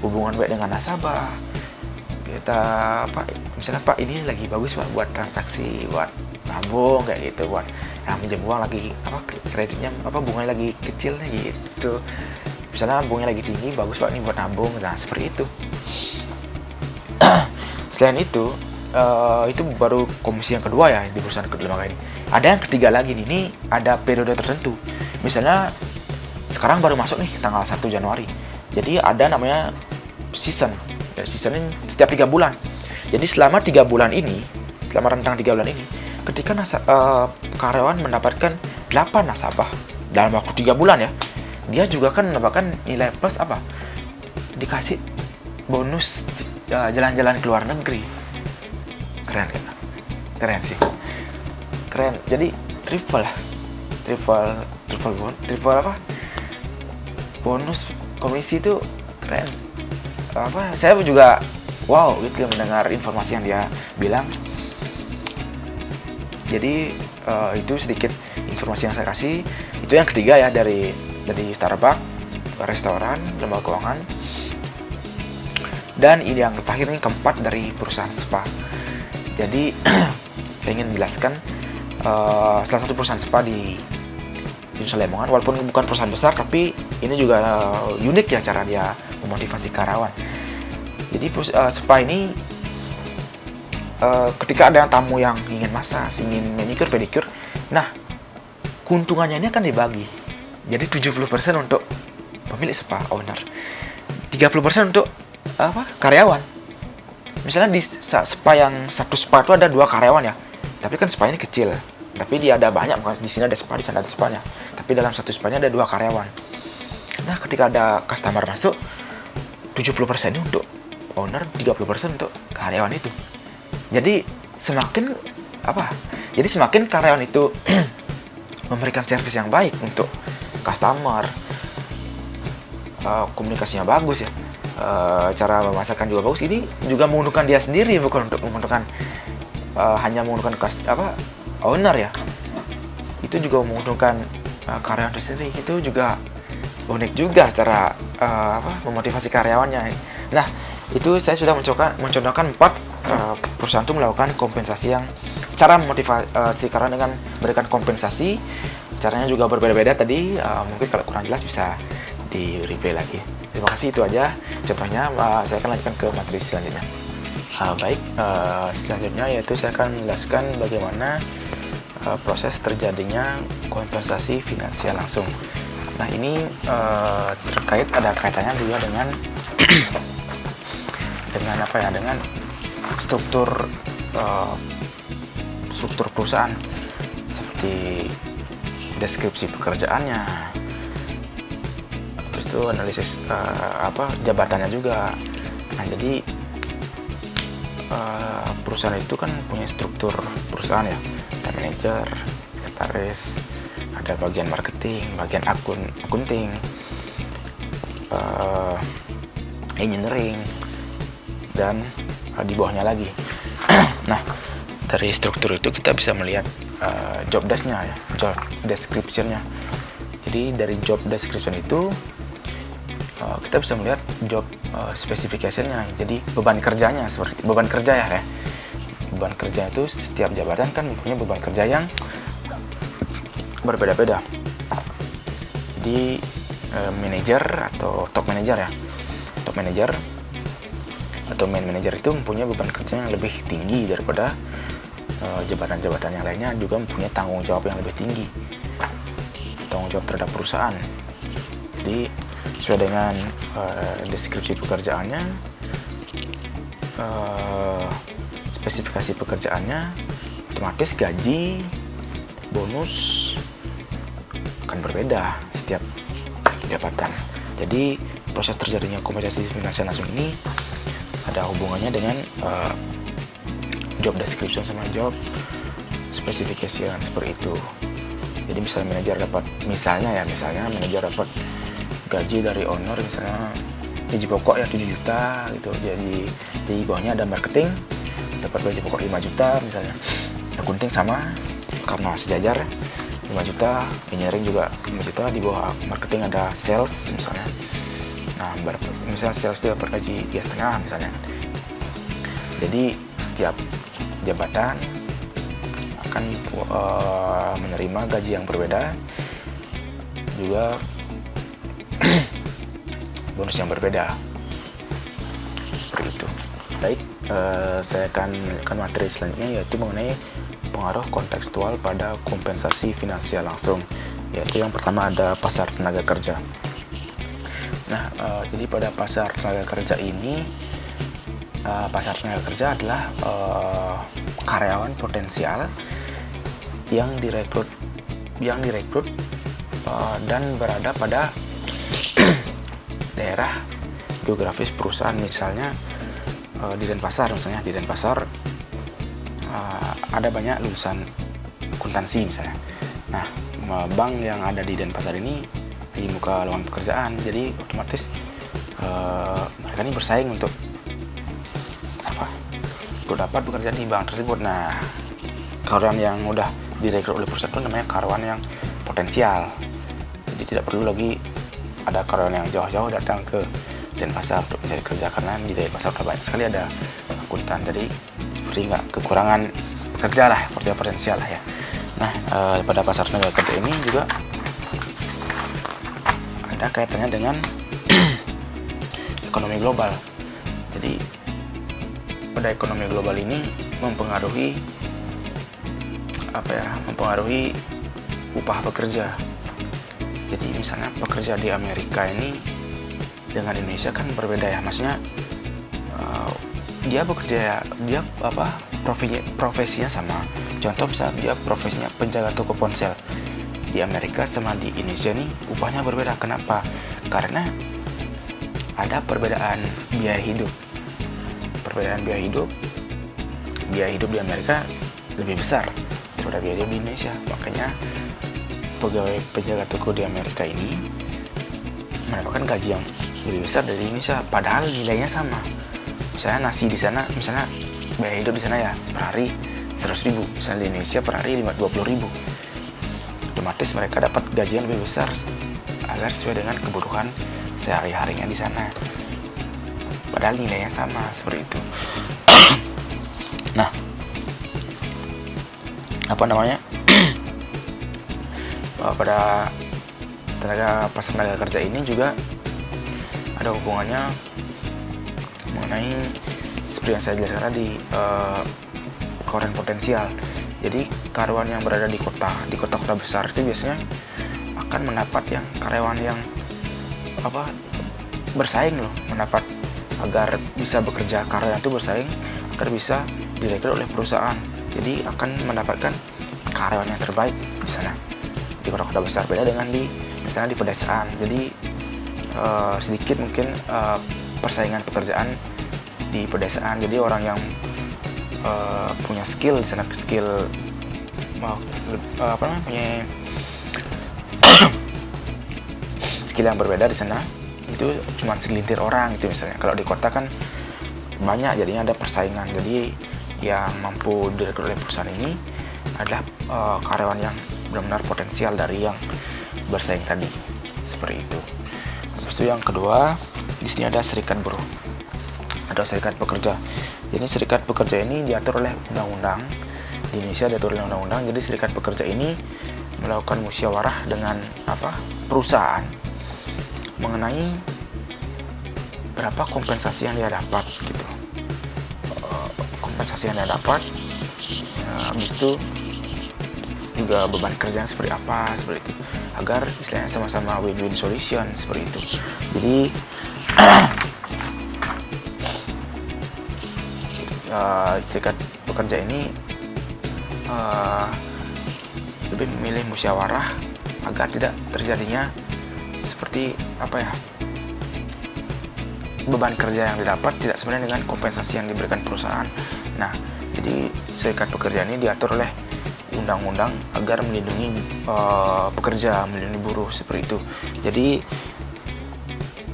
hubungan baik dengan nasabah. Kita misalnya Pak ini lagi bagus Pak buat transaksi, buat nabung kayak gitu, buat yang pinjam uang lagi kreditnya bunganya lagi kecil gitu. Misalnya bunganya lagi tinggi, bagus Pak ini buat nabung. Nah seperti itu. Selain itu baru komisi yang kedua ya di perusahaan lembaga ini. Ada yang ketiga lagi nih, ini ada periode tertentu. Misalnya sekarang baru masuk nih tanggal 1 Januari. Jadi ada namanya season. Season ini setiap 3 bulan. Jadi selama 3 bulan ini, selama rentang 3 bulan ini, ketika karyawan mendapatkan 8 nasabah dalam waktu 3 bulan ya, dia juga kan mendapatkan nilai plus dikasih bonus jalan-jalan ke luar negeri. Keren kan? Keren sih. Keren. Jadi triple bonus komisi itu keren. Saya juga wow gitu mendengar informasi yang dia bilang. Jadi itu sedikit informasi yang saya kasih. Itu yang ketiga ya dari Starbucks, restoran, lembaga keuangan. Dan ini yang terakhir, ini keempat dari perusahaan spa. Jadi saya ingin menjelaskan salah satu perusahaan spa di Nusa Lembongan, walaupun bukan perusahaan besar, tapi ini juga unik ya cara dia memotivasi karyawan. Jadi spa ini ketika ada tamu yang ingin massage, ingin manicure, pedicure, nah keuntungannya ini akan dibagi. Jadi 70% untuk pemilik spa, owner, 30% untuk karyawan. Misalnya di spa yang satu spa itu ada 2 karyawan ya, tapi kan spa ini kecil, tapi dia ada banyak, di sini ada spa, di sana ada spanya, tapi dalam satu spanya ada 2 karyawan. Nah ketika ada customer masuk, 70% ini untuk owner, 30% untuk karyawan itu. Jadi semakin karyawan itu memberikan servis yang baik untuk customer, komunikasinya bagus ya, cara memasarkan juga bagus. Ini juga menguntungkan dia sendiri, bukan untuk menguntungkan hanya menguntungkan owner ya. Itu juga menguntungkan karyawan itu sendiri. Itu juga unik juga cara memotivasi karyawannya. Nah itu saya sudah mencontohkan 4 perusahaan itu melakukan kompensasi yang cara memotivasi karyawan dengan memberikan kompensasi. Caranya juga berbeda-beda tadi. Mungkin kalau kurang jelas bisa di replay lagi. Terima kasih, itu aja contohnya. Saya akan lanjutkan ke materi selanjutnya. Selanjutnya yaitu saya akan menjelaskan bagaimana proses terjadinya kompensasi finansial langsung. Nah ini ada kaitannya juga dengan dengan struktur perusahaan, seperti deskripsi pekerjaannya, terus itu analisis jabatannya juga. Nah jadi perusahaan itu kan punya struktur perusahaan ya, ada manajer, sekretaris, ada bagian marketing, bagian akunting, engineering, dan di bawahnya lagi. Nah dari struktur itu kita bisa melihat job desk-nya ya, job description-nya. Jadi dari job description itu kita bisa melihat job specification-nya. Jadi beban kerjanya, seperti beban kerja ya. Beban kerja itu setiap jabatan kan mempunyai beban kerja yang berbeda-beda. Jadi manajer atau top manager ya, top manager atau main manager itu mempunyai beban kerja yang lebih tinggi daripada jabatan-jabatan yang lainnya, juga mempunyai tanggung jawab yang lebih tinggi, tanggung jawab terhadap perusahaan. Jadi sesuai dengan deskripsi pekerjaannya, spesifikasi pekerjaannya, otomatis gaji, bonus akan berbeda setiap jabatan. Jadi proses terjadinya kompensasi finansial langsung ini ada hubungannya dengan job description sama job specification seperti itu. Jadi misalnya misalnya manajer dapat gaji dari owner misalnya gaji pokok ya 7 juta gitu. Jadi di bawahnya ada marketing dapat gaji pokok 5 juta misalnya. Akunting sama karena sejajar 5 juta, engineering juga 5 juta, di bawah marketing ada sales misalnya. Nah, misalnya sales dia dapat gaji 3,5 misalnya. Jadi setiap jabatan akan menerima gaji yang berbeda, juga bonus yang berbeda. Seperti itu. Baik, saya akan melanjutkan materi selanjutnya, yaitu mengenai pengaruh kontekstual pada kompensasi finansial langsung. Yaitu yang pertama ada pasar tenaga kerja. Nah, jadi pada pasar tenaga kerja ini, pasar tenaga kerja adalah karyawan potensial yang direkrut dan berada pada daerah geografis perusahaan. Misalnya di Denpasar, ada banyak lulusan akuntansi misalnya. Nah, bank yang ada di Denpasar ini di muka lowongan pekerjaan, jadi otomatis mereka ini bersaing untuk dapat bekerja di bank tersebut. Nah, karyawan yang udah direkrut oleh perusahaan itu namanya karyawan yang potensial. Jadi tidak perlu lagi ada karyawan yang jauh-jauh datang ke Denpasar untuk mencari kerja, karena di Denpasar banyak sekali ada akuntan. Jadi seperti nggak kekurangan pekerja potensial lah ya. Nah, pada pasar tenaga kerja ini juga ada kaitannya dengan ekonomi global. Jadi pada ekonomi global ini mempengaruhi upah pekerja. Jadi misalnya pekerja di Amerika ini dengan Indonesia kan berbeda ya, maksudnya profesinya sama. Contoh misalnya dia profesinya penjaga toko ponsel. Di Amerika sama di Indonesia nih upahnya berbeda. Kenapa? Karena ada perbedaan biaya hidup. Biaya hidup di Amerika lebih besar daripada biaya hidup di Indonesia. Makanya pegawai penjaga toko di Amerika ini mendapatkan gaji yang lebih besar dari Indonesia, padahal nilainya sama. Misalnya nasi di sana, misalnya biaya hidup di sana ya per hari 100.000, misalnya di Indonesia per hari 20.000. Otomatis mereka dapat gaji yang lebih besar agar sesuai dengan kebutuhan sehari-harinya di sana. Padahal nilainya sama, seperti itu. Nah, pada pasar tenaga kerja ini juga ada hubungannya mengenai seperti yang saya jelaskan tadi, karyawan potensial. Jadi karyawan yang berada di kota-kota besar itu biasanya akan mendapat karyawan yang bersaing mendapat agar bisa bekerja. Karyawan itu bersaing agar bisa direkrut oleh perusahaan. Jadi akan mendapatkan karyawan yang terbaik di sana di kota-kota besar, beda dengan di pedesaan. Jadi sedikit mungkin persaingan pekerjaan di pedesaan. Jadi orang yang punya skill di sana, punya skill yang berbeda di sana, itu cuma segelintir orang itu misalnya. Kalau di kota kan banyak, jadinya ada persaingan. Jadi yang mampu direkrut oleh perusahaan ini adalah karyawan yang benar-benar potensial dari yang bersaing tadi, seperti itu. Terus itu yang kedua, di sini ada serikat buruh, ada serikat pekerja. Jadi serikat pekerja ini diatur oleh undang-undang. Di Indonesia diatur oleh undang-undang. Jadi serikat pekerja ini melakukan musyawarah dengan perusahaan mengenai berapa kompensasi yang dia dapat gitu. Kompensasi yang dia dapat, habis itu juga beban kerja seperti apa, seperti itu, agar istilahnya sama-sama win-win solution, seperti itu. Jadi serikat pekerja ini lebih memilih musyawarah agar tidak terjadinya seperti beban kerja yang didapat tidak sebenarnya dengan kompensasi yang diberikan perusahaan. Nah, jadi serikat pekerja ini diatur oleh undang-undang agar melindungi pekerja, melindungi buruh seperti itu. Jadi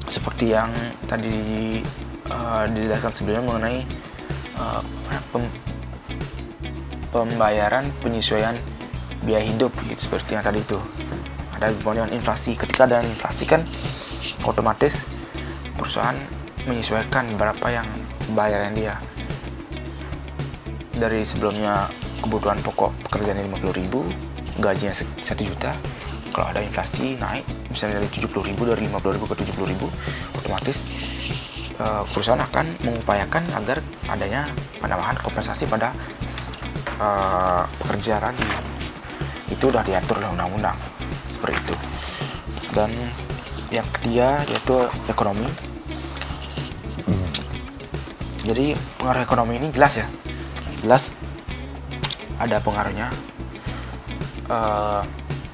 seperti yang tadi dijelaskan sebelumnya mengenai pembayaran penyesuaian biaya hidup gitu, seperti yang tadi itu ada hubungan dengan inflasi. Ketika ada inflasi kan otomatis perusahaan menyesuaikan berapa yang bayaran dia. Dari sebelumnya kebutuhan pokok pekerjaan 50.000, gajinya 1 juta, kalau ada inflasi naik misalnya dari 70.000, dari 50.000 ke 70.000, otomatis perusahaan akan mengupayakan agar adanya penambahan kompensasi pada pekerja tadi. Itu udah diatur oleh undang-undang seperti itu. Dan yang ketiga yaitu ekonomi. Jadi pengaruh ekonomi ini jelas ada pengaruhnya.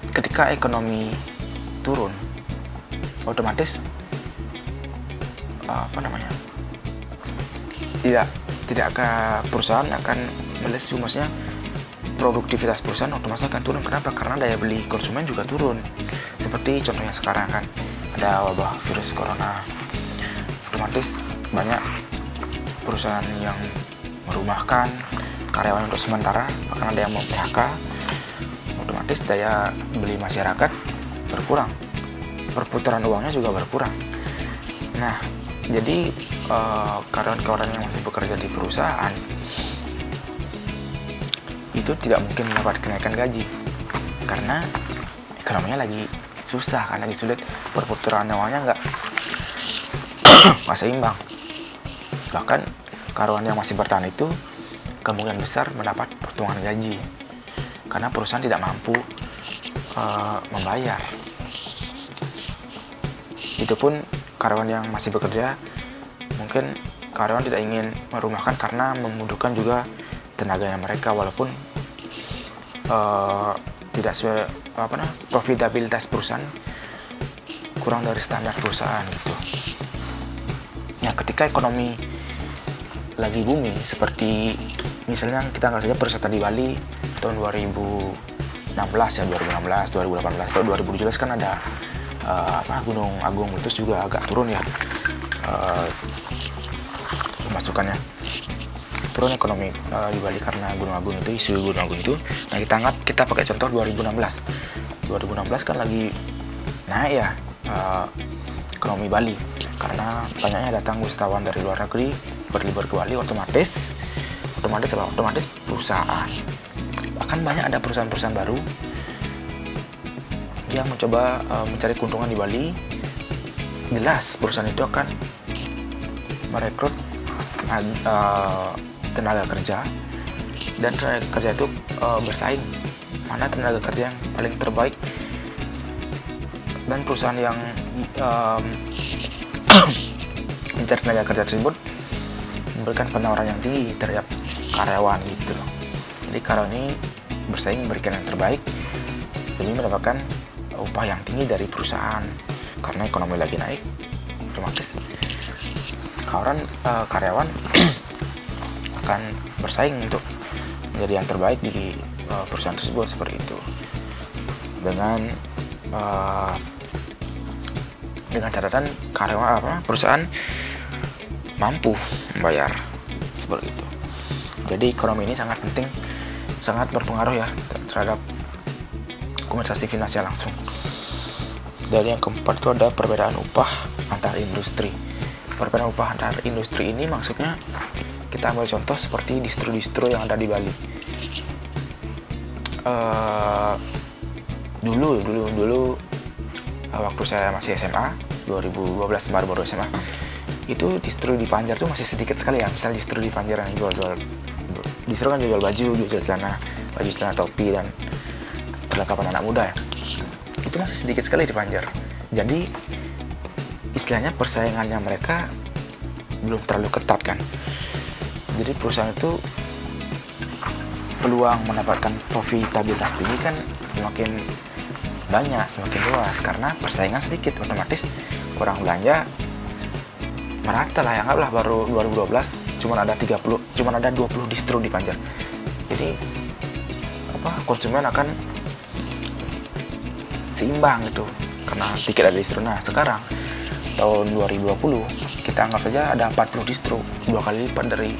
Ketika ekonomi turun, otomatis tidak ke perusahaan akan melesu, maksudnya produktivitas perusahaan otomatis akan turun. Kenapa? Karena daya beli konsumen juga turun. Seperti contohnya sekarang kan ada wabah virus corona, otomatis banyak perusahaan yang merumahkan karyawan untuk sementara, bahkan ada yang mau PHK, otomatis daya beli masyarakat berkurang, perputaran uangnya juga berkurang. Nah, jadi karyawan-karyawan yang masih bekerja di perusahaan itu tidak mungkin mendapat kenaikan gaji karena ekonominya lagi susah, kan lagi sulit, perputaran uangnya nggak seimbang. Bahkan karyawan yang masih bertahan itu kemungkinan besar mendapat potongan gaji karena perusahaan tidak mampu membayar. Itu pun karyawan yang masih bekerja, mungkin karyawan tidak ingin merumahkan karena membutuhkan juga tenaganya mereka, walaupun tidak sesuai profitabilitas perusahaan kurang dari standar perusahaan gitu. Ya, ketika ekonomi lagi booming seperti misalnya kita nggak saja pariwisata di Bali tahun 2016 ya, 2016, 2018, atau 2017 kan ada Gunung Agung meletus juga agak turun ya pemasukannya, turun ekonomi di Bali karena Gunung Agung itu, isu Gunung Agung itu. Nah, kita pakai contoh 2016 kan lagi naik ya ekonomi Bali karena banyaknya datang wisatawan dari luar negeri berlibur ke Bali. Otomatis perusahaan, bahkan banyak ada perusahaan-perusahaan baru yang mencoba mencari keuntungan di Bali. Jelas perusahaan itu akan merekrut tenaga kerja, dan tenaga kerja itu bersaing mana tenaga kerja yang paling terbaik, dan perusahaan yang mencari tenaga kerja tersebut memberikan penawaran yang tinggi terhadap karyawan gitu loh. Jadi karyawan ini bersaing memberikan yang terbaik demi mendapatkan upah yang tinggi dari perusahaan. Karena ekonomi lagi naik, otomatis karyawan akan bersaing untuk menjadi yang terbaik di perusahaan tersebut, seperti itu. Dengan catatan perusahaan mampu membayar, seperti itu. Jadi ekonomi ini sangat penting, sangat berpengaruh ya terhadap kompensasi finansial langsung. Dan yang keempat itu ada perbedaan upah antar industri. Perbedaan upah antar industri ini maksudnya kita ambil contoh seperti distro-distro yang ada di Bali. Dulu waktu saya masih SMA 2012, baru SMA, itu distro di Panjar tuh masih sedikit sekali ya. Misal distro di Panjar yang jual distro kan jual baju, jual celana topi dan perlengkapan anak muda ya. Itu masih sedikit sekali di Panjar. Jadi istilahnya persaingannya mereka belum terlalu ketat kan. Jadi perusahaan itu peluang mendapatkan profitabilitas tinggi kan semakin banyak, semakin luas karena persaingan sedikit, otomatis orang belanja merata lah ya, anggaplah baru 2012 cuman ada 20 distro di Banjar. Jadi konsumen akan seimbang gitu karena tiket ada distro. Nah sekarang tahun 2020 kita anggap saja ada 40 distro, 2 kali lipat dari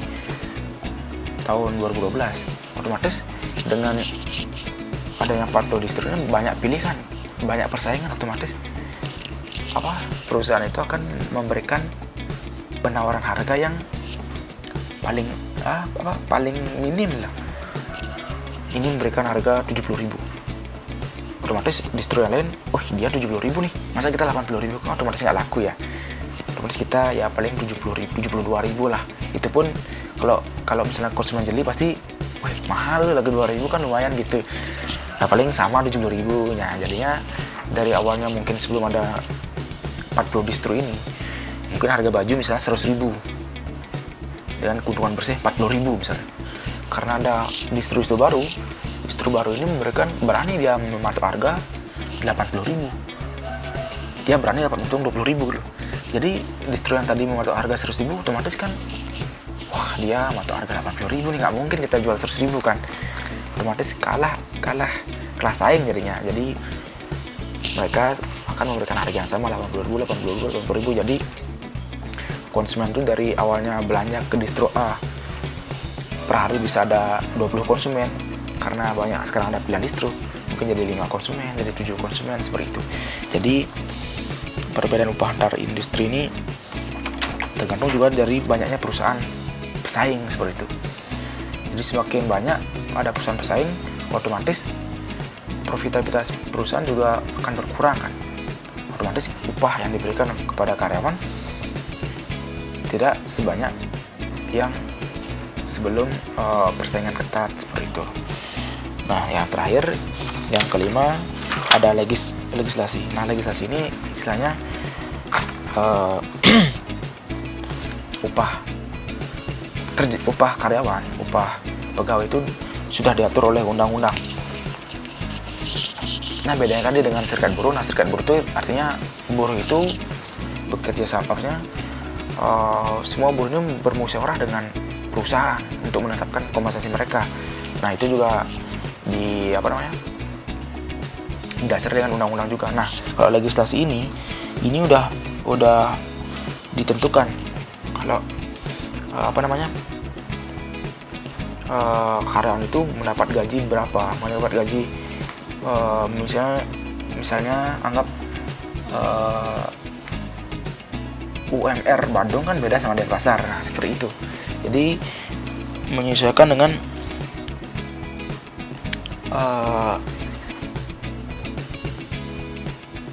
tahun 2012. Otomatis dengan adanya 40 distro ini banyak pilihan, banyak persaingan, otomatis perusahaan itu akan memberikan penawaran harga yang paling minim lah. Ini memberikan harga 70.000. Otomatis distro yang lain, dia 70.000 nih, masa kita 80.000, kan otomatis nggak laku ya. Otomatis kita ya paling 72.000 lah. Itu pun kalau misalnya konsumen jeli pasti mahal, lagi 2.000 kan lumayan gitu. Nah paling sama 70.000 nya. Jadinya dari awalnya mungkin sebelum ada 40 distro ini, mungkin harga baju misalnya 100.000 dengan keuntungan bersih 40.000 misalnya. Karena ada distro baru ini berani dia mematok harga 80.000. Dia berani dapat untung 20.000 gitu. Jadi distro yang tadi mematok harga 100.000 otomatis kan, dia matok harga 80.000 nih, nggak mungkin kita jual 100.000 kan. Otomatis kalah kelas saing jadinya. Jadi mereka akan memberikan harga yang sama 80.000. Jadi konsumen tuh dari awalnya belanja ke distro A, per hari bisa ada 20 konsumen, karena sekarang ada pilihan distro, mungkin jadi 5 konsumen, jadi 7 konsumen, seperti itu. Jadi perbedaan upah antar industri ini tergantung juga dari banyaknya perusahaan pesaing, seperti itu. Jadi semakin banyak ada perusahaan pesaing, otomatis profitabilitas perusahaan juga akan berkurang kan. Otomatis upah yang diberikan kepada karyawan tidak sebanyak yang sebelum persaingan ketat, seperti itu. Nah yang terakhir, yang kelima, ada legislasi. Nah legislasi ini istilahnya upah karyawan, upah pegawai itu sudah diatur oleh undang-undang. Nah bedanya tadi dengan serikat buruh. Nah serikat buruh itu artinya buruh itu bekerja sama, semua buruh ini bermusyawarah dengan perusahaan untuk menetapkan kompensasi mereka. Nah itu juga didasar dengan undang-undang juga. Nah kalau legislasi ini udah ditentukan kalau karyawan itu mendapat gaji berapa, mendapat gaji misalnya anggap UMR Bandung kan beda sama Denpasar. Nah seperti itu. Jadi menyesuaikan dengan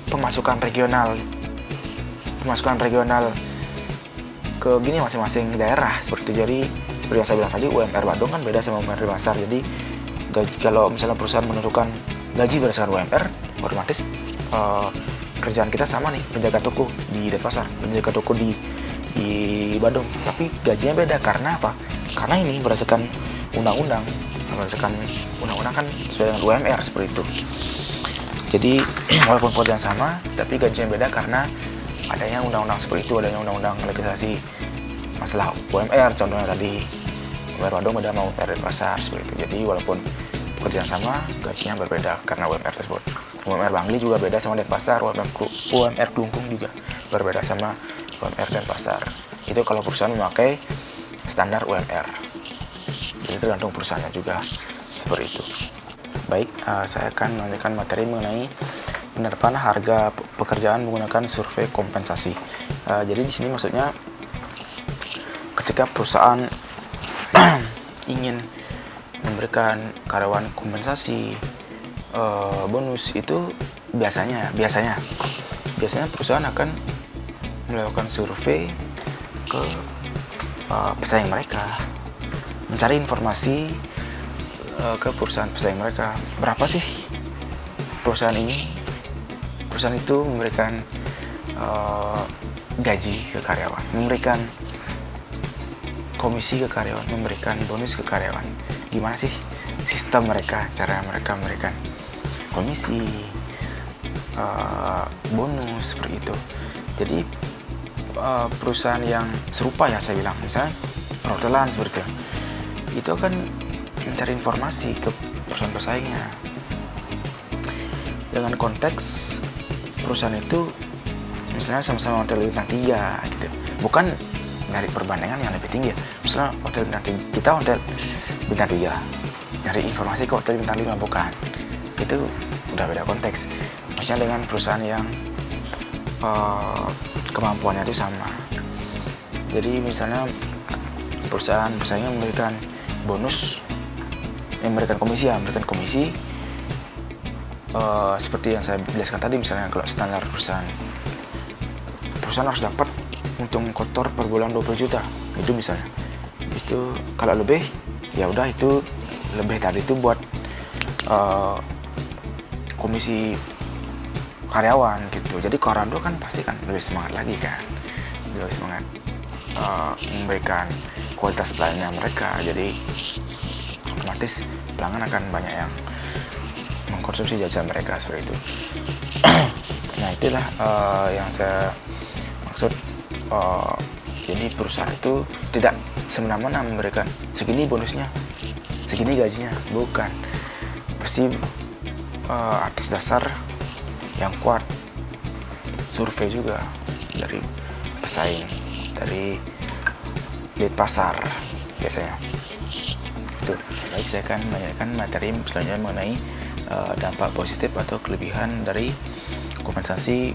pemasukan regional ke masing-masing daerah, seperti itu. Jadi seperti yang saya bilang tadi, UMR Bandung kan beda sama UMR Denpasar. Jadi kalau misalnya perusahaan menentukan gaji berdasarkan UMR, otomatis kerjaan kita sama nih, penjaga toko di Denpasar, penjaga toko di Bandung, tapi gajinya beda. Karena apa? Karena ini berdasarkan undang-undang kan sesuai dengan UMR, seperti itu. Jadi walaupun pekerjaan sama, tapi gajinya beda karena adanya undang-undang seperti itu, adanya undang-undang legislasi masalah UMR. Contohnya tadi UMR Bandung beda sama UMR Denpasar, seperti itu. Jadi walaupun pekerjaan sama, gajinya berbeda karena UMR tersebut. UMR Bangli juga beda sama Denpasar, UMR Kelungkung juga berbeda sama UMR Denpasar. Itu kalau perusahaan memakai standar UMR. Jadi tergantung perusahaannya juga, seperti itu. Baik, saya akan melanjutkan materi mengenai penerapan harga pekerjaan menggunakan survei kompensasi. Jadi di sini maksudnya ketika perusahaan ingin memberikan karyawan kompensasi, bonus, itu biasanya perusahaan akan melakukan survei ke pesaing mereka, mencari informasi ke perusahaan pesaing mereka. Berapa sih perusahaan itu memberikan gaji ke karyawan, memberikan komisi ke karyawan, memberikan bonus ke karyawan. Gimana sih sistem mereka, cara mereka memberikan komisi, bonus, seperti itu. Jadi perusahaan yang serupa ya saya bilang, misalnya perhotelan seperti itu kan mencari informasi ke perusahaan pesaingnya dengan konteks perusahaan itu misalnya sama-sama hotel bintang 3 gitu, bukan nyari perbandingan yang lebih tinggi ya. Misalnya hotel bintang 3, kita hotel bintang 3 nyari informasi ke hotel bintang 5, bukan, itu udah beda konteks. Maksudnya dengan perusahaan yang kemampuannya itu sama. Jadi misalnya perusahaan pesaingnya memberikan bonus, memberikan komisi seperti yang saya jelaskan tadi. Misalnya kalau standar perusahaan harus dapat untung kotor per bulan 20 juta itu misalnya. Itu kalau lebih ya udah, itu lebih tadi itu buat komisi karyawan gitu. Jadi Corando kan pasti kan lebih semangat lagi kan, lebih semangat memberikan kualitas pelayanan mereka. Jadi otomatis pelanggan akan banyak yang mengkonsumsi jasa mereka seperti itu. Nah itulah yang saya maksud. Jadi perusahaan itu tidak semena-mena memberikan segini bonusnya, segini gajinya, bukan. Pasti atas dasar yang kuat, survei juga dari pesaing, dari lead pasar biasanya. Itu baik, saya akan menanyakan materi selanjutnya mengenai dampak positif atau kelebihan dari kompensasi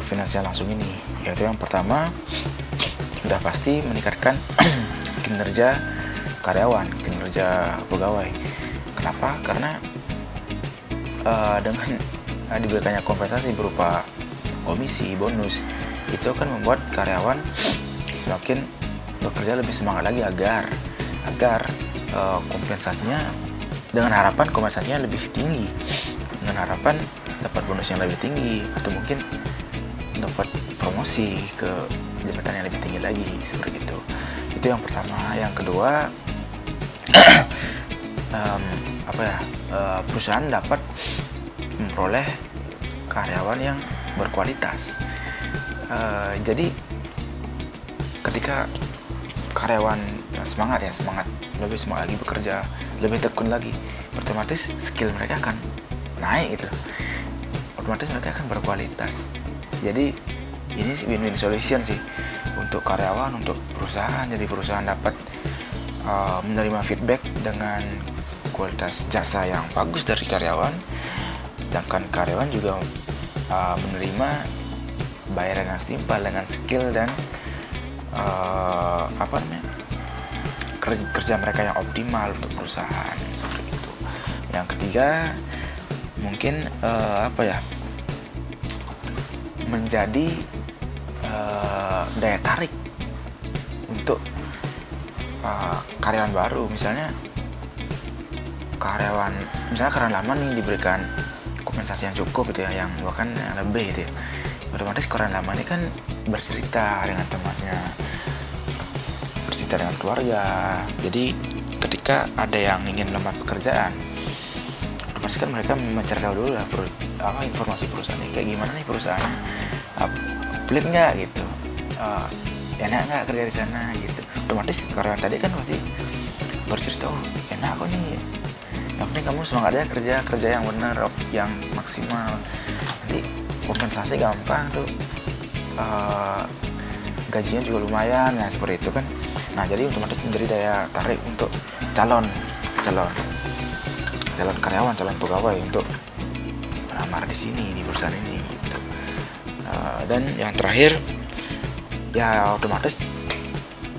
finansial langsung ini, yaitu yang pertama sudah pasti meningkatkan kinerja karyawan, kinerja pegawai. Kenapa? Karena dengan diberikannya kompensasi berupa komisi, bonus, itu akan membuat karyawan semakin bekerja lebih semangat lagi agar kompensasinya, dengan harapan kompensasinya lebih tinggi, dengan harapan dapat bonus yang lebih tinggi, atau mungkin dapat promosi ke jabatan yang lebih tinggi lagi, seperti itu. Itu yang pertama. Yang kedua, perusahaan dapat memperoleh karyawan yang berkualitas. Jadi ketika karyawan semangat lebih semangat lagi bekerja, lebih tekun lagi, otomatis skill mereka akan naik gitu, otomatis mereka akan berkualitas. Jadi ini win-win solution sih untuk karyawan, untuk perusahaan. Jadi perusahaan dapat menerima feedback dengan kualitas jasa yang bagus dari karyawan, sedangkan karyawan juga menerima bayaran yang setimpal dengan skill dan kerja mereka yang optimal untuk perusahaan, seperti itu. Yang ketiga mungkin menjadi daya tarik untuk karyawan baru. Misalnya karyawan lama nih diberikan kompensasi yang cukup gitu ya, yang bahkan yang lebih gitu ya, otomatis karyawan lama ini kan bercerita dengan temannya, bercerita dengan keluarga. Jadi ketika ada yang ingin melamar pekerjaan, otomatis kan mereka mencari tahu dulu lah informasi perusahaannya kayak gimana nih, perusahaannya pelit nggak gitu, enak nggak kerja di sana gitu. Otomatis karyawan tadi kan pasti bercerita, oh enak kok nih, yang penting kamu semangat aja kerja yang benar, yang maksimal, nanti kompensasi gampang tuh, gajinya juga lumayan ya, seperti itu kan. Nah jadi otomatis menjadi daya tarik untuk calon karyawan, calon pegawai untuk melamar di sini, di perusahaan ini gitu. Dan yang terakhir ya otomatis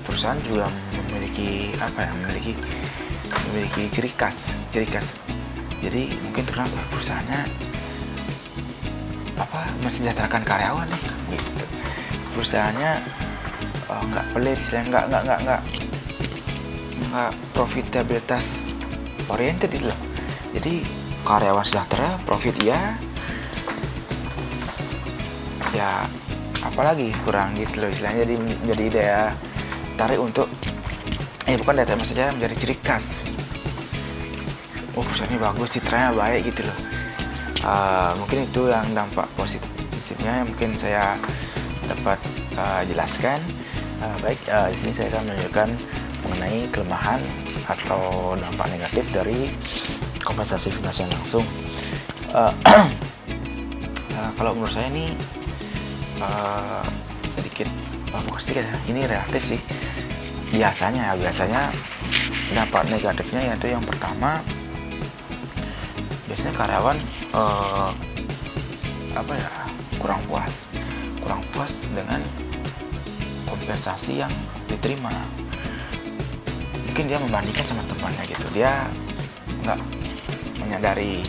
perusahaan juga memiliki ciri khas. Jadi mungkin terkenal perusahaannya mensejahterakan karyawan nih gitu. Perusahaannya nggak pelit, nggak profitabilitas oriented gitu loh. Jadi karyawan sejahtera, profit ya apalagi kurang gitu loh istilahnya. Jadi daya tarik untuk bukan daya tarik, maksudnya menjadi ciri khas. Oh perusahaan ini bagus, citranya baik gitu loh. Mungkin itu yang dampak positifnya yang mungkin saya dapat jelaskan. Baik, di sini saya akan menunjukkan mengenai kelemahan atau dampak negatif dari kompensasi finansial langsung. Kalau menurut saya ini bukan sedikit ya, ini relatif sih. Biasanya dampak negatifnya yaitu yang pertama, biasanya karyawan kurang puas dengan kompensasi yang diterima. Mungkin dia membandingkan sama temannya gitu, dia nggak menyadari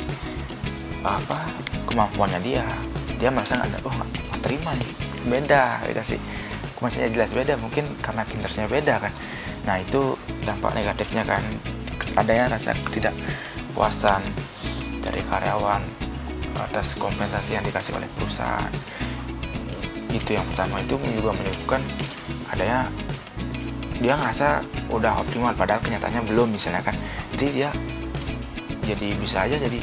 kemampuannya dia merasa nggak terima nih, beda sih, kompensasinya jelas beda, mungkin karena kinerjanya beda kan. Nah, itu dampak negatifnya kan, adanya rasa ketidakpuasan dari karyawan atas kompensasi yang dikasih oleh perusahaan. Itu yang pertama, itu juga menyebabkan adanya dia ngerasa udah optimal padahal kenyataannya belum, misalnya kan. Jadi dia bisa aja jadi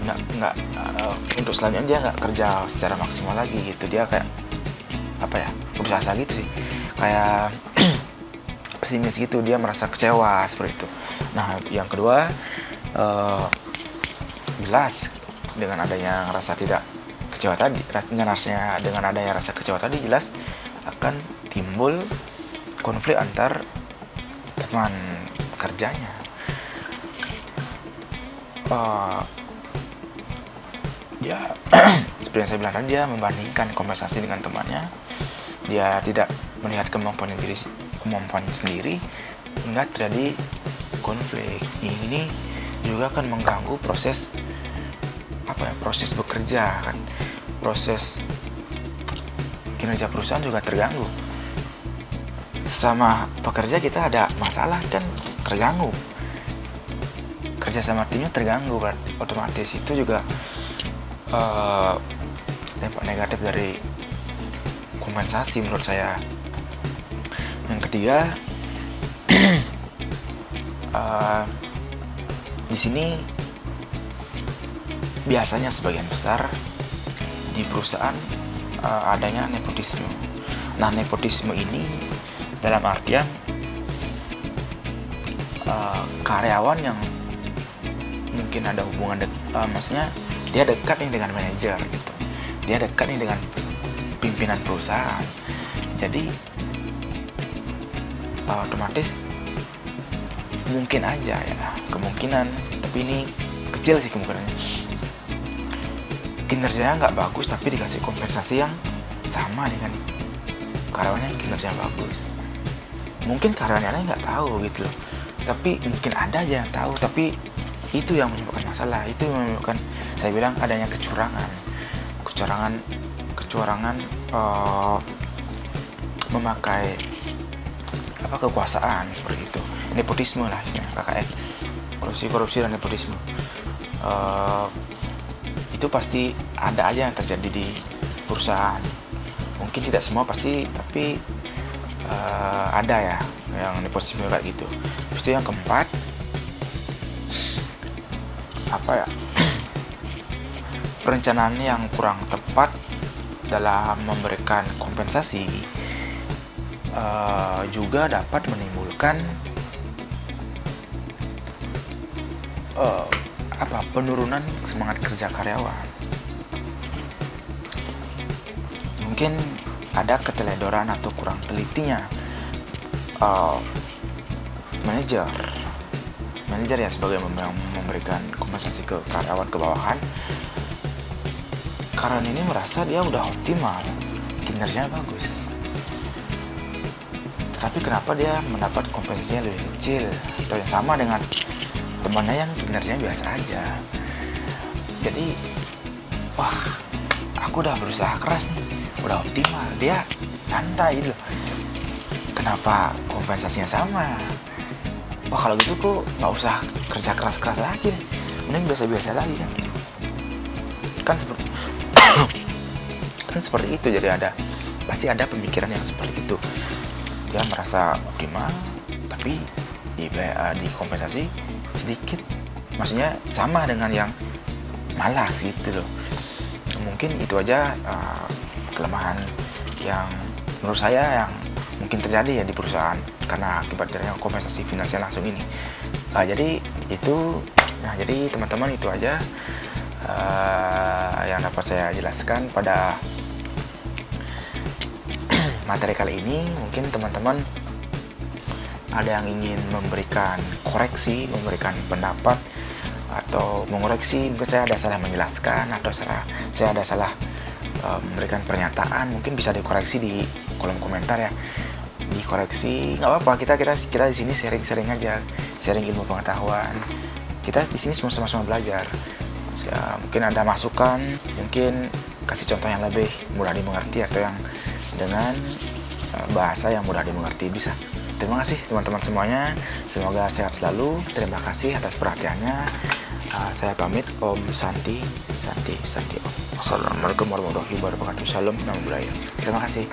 nggak untuk selanjutnya dia nggak kerja secara maksimal lagi gitu. Dia kayak putus asa gitu sih, kayak pesimis gitu, dia merasa kecewa seperti itu. Nah, yang kedua, jelas dengan adanya rasa tidak kecewa tadi, dengan adanya rasa kecewa tadi jelas akan timbul konflik antar teman kerjanya. Seperti yang saya bilang tadi, dia membandingkan kompensasi dengan temannya, dia tidak melihat kemampuannya sendiri, hingga terjadi konflik. Ini juga akan mengganggu proses bekerja kan, proses kinerja perusahaan juga terganggu. Sama pekerja kita ada masalah kan, terganggu, kerja sama timnya terganggu, otomatis itu juga dampak negatif dari kompensasi menurut saya. Yang ketiga, di sini biasanya sebagian besar di perusahaan adanya nepotisme. Nah, nepotisme ini dalam artian karyawan yang mungkin ada hubungan maksudnya dia dekat nih dengan manajer gitu, dia dekat nih dengan pimpinan perusahaan, jadi otomatis mungkin aja ya, kemungkinan, tapi ini kecil sih kemungkinannya, kinerjanya nggak bagus tapi dikasih kompensasi yang sama dengan karyawannya yang kinerjanya bagus. Mungkin karyawannya nggak tahu gitu loh, tapi mungkin ada aja yang tahu, tapi itu yang menyebabkan masalah, itu yang menyebabkan, saya bilang, adanya kecurangan memakai kekuasaan seperti itu, nepotisme lah istilahnya, KKN, korupsi dan nepotisme. Itu pasti ada aja yang terjadi di perusahaan, mungkin tidak semua pasti, tapi ada ya yang nepotisme kayak gitu. Terus itu yang keempat, perencanaan yang kurang tepat dalam memberikan kompensasi juga dapat menimbulkan penurunan semangat kerja karyawan. Mungkin ada keteledoran atau kurang telitinya manajer ya sebagai memberikan kompensasi ke karyawan ke bawahan. Karena ini merasa dia udah optimal, kinerjanya bagus, tapi kenapa dia mendapat kompensasinya lebih kecil atau yang sama dengan temannya yang kinerjanya biasa aja. Jadi aku udah berusaha keras nih, udah optimal, dia santai gitu, kenapa kompensasinya sama? Kalau gitu kok nggak usah kerja keras lagi nih, mending biasa-biasa lagi kan seperti itu. Jadi pasti ada pemikiran yang seperti itu, dia merasa optimal tapi di kompensasi sedikit, maksudnya sama dengan yang malas gitu loh. Mungkin itu aja kelemahan yang menurut saya yang mungkin terjadi ya di perusahaan karena akibat dari kompensasi finansial langsung ini. Jadi teman-teman itu aja yang dapat saya jelaskan pada materi kali ini. Mungkin teman-teman ada yang ingin memberikan koreksi, memberikan pendapat, atau mengoreksi, mungkin saya ada salah menjelaskan atau saya ada salah memberikan pernyataan, mungkin bisa dikoreksi di kolom komentar ya. Dikoreksi nggak apa-apa, kita di sini sharing aja, sharing ilmu pengetahuan. Kita di sini sama-sama belajar. Mungkin ada masukan, mungkin kasih contoh yang lebih mudah dimengerti atau yang dengan bahasa yang mudah dimengerti bisa. Terima kasih teman-teman semuanya, semoga sehat selalu. Terima kasih atas perhatiannya. Saya pamit. Om Santi Om. Assalamualaikum warahmatullahi wabarakatuh. Salam nama budaya. Terima kasih.